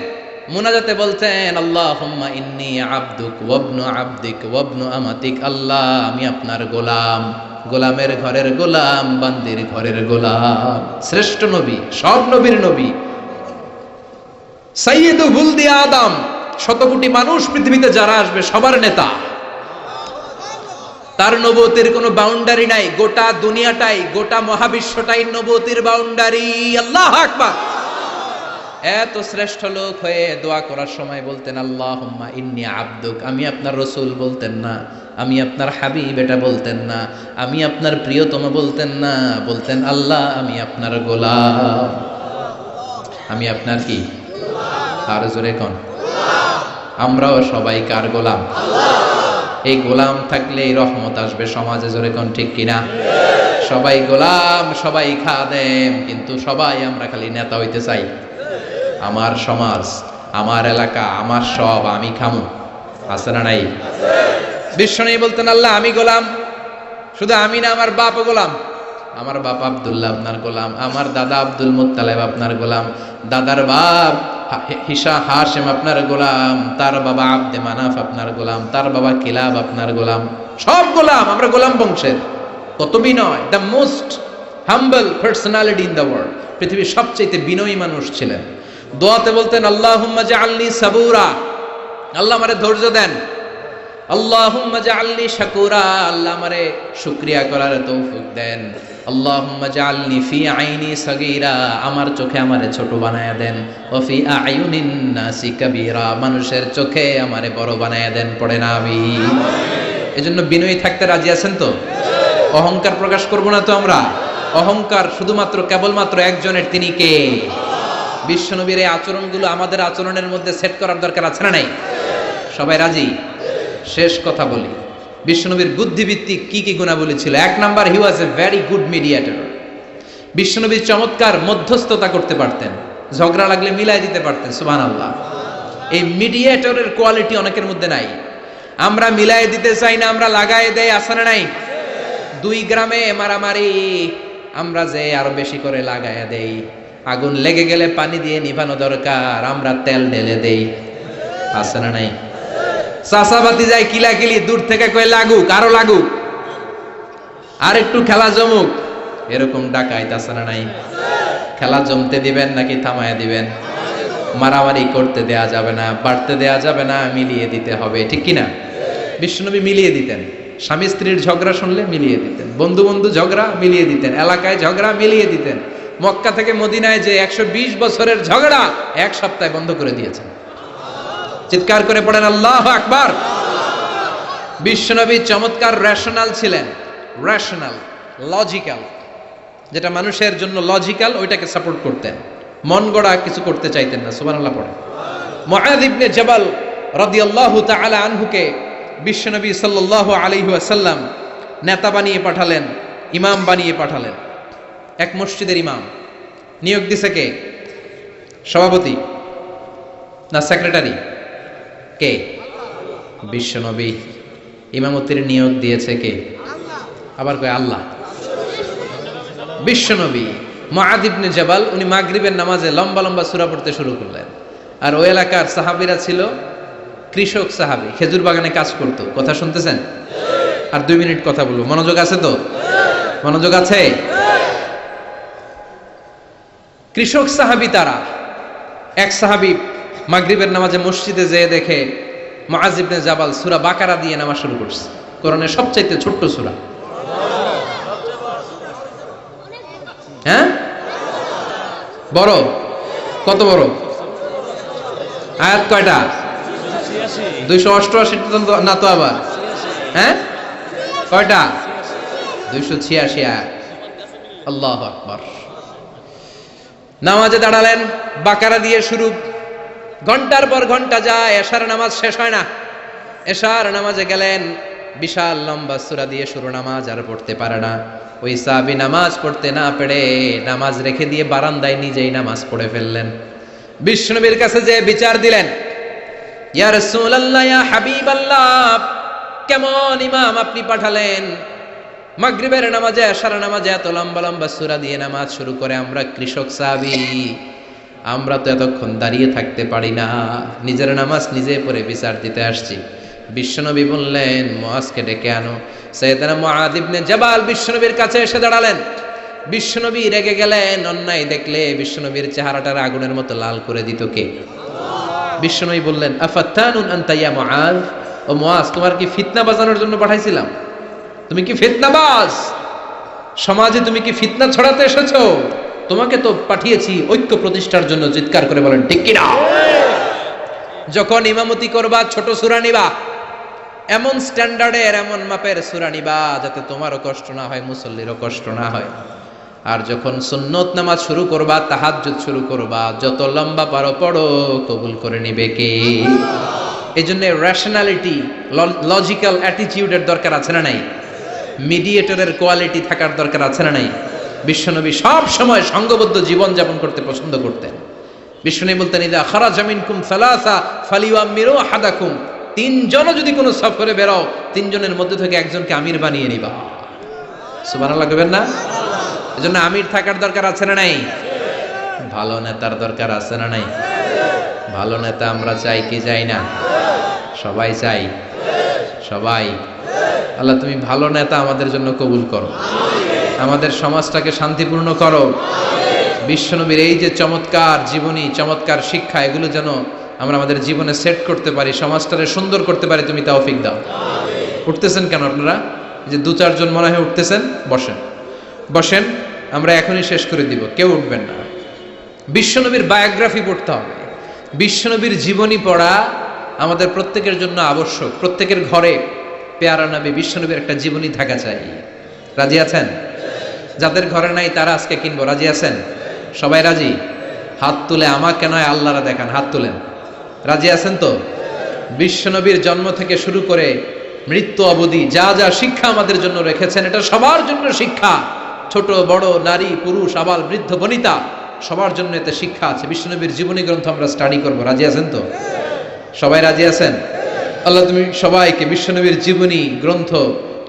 A: মুনাজাতে বলতেন, আল্লাহুম্মা ইন্নী আবদুক ওয়াবনু আবদিক ওয়াবনু আমাতিক। আল্লাহ আমি আপনার গোলাম, গোলামের ঘরের গোলাম, বান্দির ঘরের গোলাম। শ্রেষ্ঠ নবী, সব নবীর নবী। সাইয়্যিদু বুলদি আদম, শত কোটি মানুষ পৃথিবীতে যারা আসবে সবার নেতা। তার নবুয়তের কোনো বাউন্ডারি নাই, গোটা দুনিয়াটাই, গোটা মহাবিশ্বটাই নবুয়তের বাউন্ডারি। আল্লাহু আকবার। এত শ্রেষ্ঠ লোক হয়ে দোয়া করার সময় বলতেন আল্লাহুম্মা ইন্নী আবদুক, আমি আপনার রসুল বলতেন না, আমি আপনার হাবিব এটা বলতেন না, আমি আপনার প্রিয়তম বলতেন না, বলতেন আল্লাহ আমি আপনার গোলাম। আমি আপনার কি? আর জোরে কোন? আমরাও সবাই কার গোলাম? এই গোলাম থাকলে এই রহমত আসবে সমাজে, জোরে কোন ঠিক কিনা? সবাই গোলাম, সবাই খাদেম, কিন্তু সবাই আমরা খালি নেতা হইতে চাই। আমার সমাজ, আমার এলাকা, আমার সব আমি খামু, আছে না নাই? বিশ্বনবী বলতেন আল্লাহ আমি গোলাম, শুধু আমি না, আমার বাপও গোলাম। আমার বাপ আব্দুল্লাহ আপনার গোলাম, আমার দাদা আব্দুল মুত্তালিব আপনার গোলাম, দাদার বাপ হাশিম আপনার গোলাম, তার বাবা আব্দে মানাফ আপনার গোলাম, তার বাবা কিলাব আপনার গোলাম, সব গোলাম, আমরা গোলাম বংশের। কত বিনয়! The most humble personality in the world, পৃথিবীর সবচেয়ে বিনয়ী মানুষ ছিলেন। দোয়াতে বলতেন আল্লাহুম্মা জাআলনি সাবুরা, আল্লাহ আমারে ধৈর্য দেন। আল্লাহুম্মা জাআলনি শাকুরা, আল্লাহ আমারে শুকরিয়া করার তৌফিক দেন। আল্লাহুম্মা জাআলনি ফি আইনি সাগীরা, আমার চোখে আমারে ছোট বানায়া দেন। ওয়া ফি আয়ুনিন নাসি কাবীরা, মানুষের চোখে আমারে বড় বানায়া দেন। পড়ে না আমিন। এজন্য বিনয়ী থাকতে রাজি আছেন তো? অহংকার প্রকাশ করব না তো আমরা? অহংকার শুধুমাত্র কেবলমাত্র একজনের, তিনি কে? বিশ্বনবীর এই আচরণগুলো আমাদের আচরণের মধ্যে সেট করার দরকার আছে না নাই? সবাই রাজি? শেষ কথা বলি, বিশ্বনবীর বুদ্ধিভিত্তিক কি কি গুণাবলী ছিল। এক number, he was a very good mediator. বিশ্বনবী চমৎকার মধ্যস্থতা করতে পারতেন, ঝগড়া লাগলে মিলাই দিতে পারতেন। সুবহানাল্লাহ। এই মিডিয়েটরের কোয়ালিটি অনেকের মধ্যে নাই। আমরা মিলাই দিতে চাই না, আমরা লাগাই দেই, আছে না নাই? দুই গ্রামে মারামারি, আমরা যে আরো বেশি করে লাগাইয়া দেই। আগুন লেগে গেলে পানি দিয়ে নিভানো দরকার, আমরা তেল ঢেলে দেই, আছে না নাই? চাষাবাতি যায় কিলাকিলি, দূর থেকে কয়ে লাগুক, আরো লাগুক, আর একটু খেলা জমুক, এরকম ডাকাইত আছে না নাই? খেলা জমতে দিবেন নাকি থামায়া দিবেন? মারামারি করতে দেয়া যাবে না, বাড়তে দেয়া যাবে না, মিলিয়ে দিতে হবে, ঠিক কিনা? বিশ্বনবী মিলিয়ে দিতেন। স্বামী স্ত্রীর ঝগড়া শুনলে মিলিয়ে দিতেন, বন্ধু বন্ধু ঝগড়া মিলিয়ে দিতেন, এলাকায় ঝগড়া মিলিয়ে দিতেন। মক্কা থেকে মদিনায় যে 120 বছরের ঝগড়া এক সপ্তাহে বন্ধ করে দিয়েছেন। চিৎকার করে পড়েন আল্লাহু আকবার। বিশ্বনবী চমৎকার রেশনাল ছিলেন, রেশনাল, লজিক্যাল, যেটা মানুষের জন্য লজিক্যাল ওইটাকে সাপোর্ট করতেন, মন গড়া কিছু করতে চাইতেন না। সুবহানাল্লাহ পড়ে। মুআয ইবনে জাবাল রাদিয়াল্লাহু তাআলা আনহুকে বিশ্বনবী সাল্লাল্লাহু আলাইহি ওয়াসাল্লাম নেতা বানিয়ে পাঠালেন, ইমাম বানিয়ে পাঠালেন। এক মসজিদের ইমাম নিয়োগ দিছে কে? সভাপতি না সেক্রেটারি? কে? বিশ্বনবী। ইমামতির নিয়োগ দিয়েছে কে? আবার কয় আল্লাহ। বিশ্বনবী। মুআয ইবনে জাবাল উনি মাগরিবের নামাজে লম্বা লম্বা সূরা পড়তে শুরু করলেন। আর ওই এলাকার সাহাবীরা ছিল কৃষক সাহাবী, খেজুর বাগানে কাজ করত। কথা শুনতেছেন? আর 2 মিনিট কথা বলবো, মনোযোগ আছে তো? মনোযোগ আছে? কৃষক সাহাবী তারা। এক সাহাবী মাগরিবের নামাজে মসজিদে যেয়ে দেখে মুআয ইবনে জাবাল সূরা বাকারা দিয়ে নামাজ শুরু করছে, কোরআনের সবচাইতে ছোট্ট সূরা। হ্যাঁ, বড়? কত বড়? আয়াত কয়টা? 288 না তো আবার? হ্যাঁ, কয়টা? 286 আয়াত। আল্লাহু আকবার। নামাজে দাঁড়ালেন, বাকারা দিয়ে শুরু। ঘন্টার পর ঘন্টা যায়, এশার নামাজ শেষ হয় না। এশার নামাজে গেলেন, বিশাল লম্বা সূরা দিয়ে শুরু, নামাজ আর পড়তে পারে না। ওই সাহাবী নামাজ পড়তে না পেরে নামাজ রেখে দিয়ে বারান্দায় নিজেই নামাজ পড়ে ফেললেন। বিশ্বনবীর কাছে যে বিচার দিলেন, ইয়া রাসূলুল্লাহ, ইয়া হাবিবাল্লাহ, কেমন ইমাম আপনি পাঠালেন? মাগরিবের নামাজে, এশার নামাজে এত লম্বা লম্বা সূরা দিয়ে নামাজ শুরু করে। আমরা কৃষক সাহাবী, আমরা তো এতক্ষণ দাঁড়িয়ে থাকতে পারি না, নিজের নামাজ নিজে পড়ে বিচার দিতে আসছি। বিশ্বনবী বললেন, মুআজকে ডেকে আনো। সাইয়েদনা মুআয ইবনে জাবাল বিশ্বনবীর কাছে এসে দাঁড়ালেন। বিশ্বনবী রেগে গেলেন, অন্যায় দেখলে বিশ্বনবীর চেহারাটার আগুনের মতো লাল করে দিত কে? বিশ্বনবী বললেন, আফাত্তানুন আনতা ইয়া মুআজ, ও মুআজ, তোমার কি ফিতনা বাজানোর জন্য পাঠাইছিলাম? তুমি কি ফিতনাবাজ? সমাজে তুমি কি ফিতনা ছড়াতে এসেছো? তোমাকে তো পাঠিয়েছি ঐক্য প্রতিষ্ঠার জন্য। চিৎকার করে বলেন ঠিক কিনা? যখন ইমামতি করবা ছোট সূরা নিবা, এমন স্ট্যান্ডার্ডের এমন মাপের সূরা নিবা যাতে তোমারও কষ্ট না হয়, মুসল্লিরও কষ্ট না হয়। আর যখন সুন্নত নামাজ শুরু করবা, তাহাজ্জুদ শুরু করবা, যত লম্বা পারো পড়ো, কবুল করে নিবে কে? এই জন্য রেশনালিটি, লজিক্যাল অ্যাটিটিউডের দরকার আছে না নাই? মিডিয়েটরের কোয়ালিটি থাকার দরকার আছে না নাই? বিশ্বনবী সব সময় সংঘবদ্ধ জীবন যাপন করতে পছন্দ করতেন। বিশ্বনবী বলতেন, ইদা খারাজা মিনকুম সালাসা ফালিউআমিরু আহাদাকুম, তিনজনও যদি কোনো সফরে বেরো, তিনজনের মধ্যে থেকে একজনকে আমির বানিয়ে নিবা। সুবহানাল্লাহ কইবেন না? এজন্য আমির থাকার দরকার আছে না নাই? ভালো নেতার দরকার আছে না নাই? ভালো নেতা আমরা চাই কি চাই না? সবাই চাই, সবাই। আল্লাহ তুমি ভালো নেতা আমাদের জন্য কবুল করো, আমাদের সমাজটাকে শান্তিপূর্ণ করো। বিশ্বনবীর এই যে চমৎকার জীবনী, চমৎকার শিক্ষা, এগুলো যেন আমরা আমাদের জীবনে সেট করতে পারি, সমাজটাকে সুন্দর করতে পারি, তুমি তৌফিক দাও। উঠতেছেন কেন আপনারা? যে দু চারজন মনে হয় উঠতেছেন, বসেন বসেন, আমরা এখনই শেষ করে দিব, কেউ উঠবেন না। বিশ্বনবীর বায়োগ্রাফি পড়তে হবে, বিশ্বনবীর জীবনী পড়া আমাদের প্রত্যেকের জন্য আবশ্যক। প্রত্যেকের ঘরে পেয়ারা নবী বিশ্বনবীর একটা জীবনী থাকা চাই। রাজি আছেন? যাদের ঘরে নাই তারা আজকে কিনবো, রাজি আছেন? সবাই রাজি? হাত তুলে, আমাকে নয় আল্লাহরা দেখান, হাত তুলেন। রাজি আছেন তো? বিশ্বনবীর জন্ম থেকে শুরু করে মৃত্যু অবধি যা যা শিক্ষা আমাদের জন্য রেখেছেন, এটা সবার জন্য শিক্ষা। ছোট বড়, নারী পুরুষ, আবাল বৃদ্ধ বনিতা, সবার জন্য এতে শিক্ষা আছে। বিশ্বনবীর জীবনী গ্রন্থ আমরা স্টাডি করব, রাজি আছেন তো? সবাই রাজি আছেন? আল্লাহ তুমি সবাইকে বিশ্বনবীর জীবনী গ্রন্থ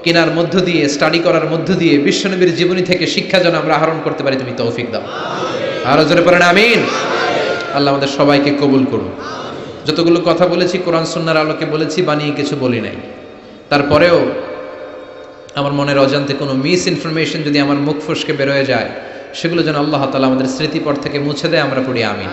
A: কেনার মধ্য দিয়ে, স্টাডি করার মধ্য দিয়ে বিশ্বনবীর জীবনী থেকে শিক্ষা যেন আমরা আহরণ করতে পারি, তুমি তৌফিক দাও। আরো জোরে পড়েন আমিন। আল্লাহ আমাদের সবাইকে কবুল করুন। যতগুলো কথা বলেছি কোরআন সুন্নাহর আলোকে বলেছি, বানিয়ে কিছু বলি নাই। তারপরেও আমার মনের অজান্তে কোনো মিস ইনফরমেশন যদি আমার মুখ ফসকে বেরোয় যায়, সেগুলো যেন আল্লাহ তাআলা আমাদের স্মৃতিপট থেকে মুছে দেয়। আমরা পড়ি আমিন।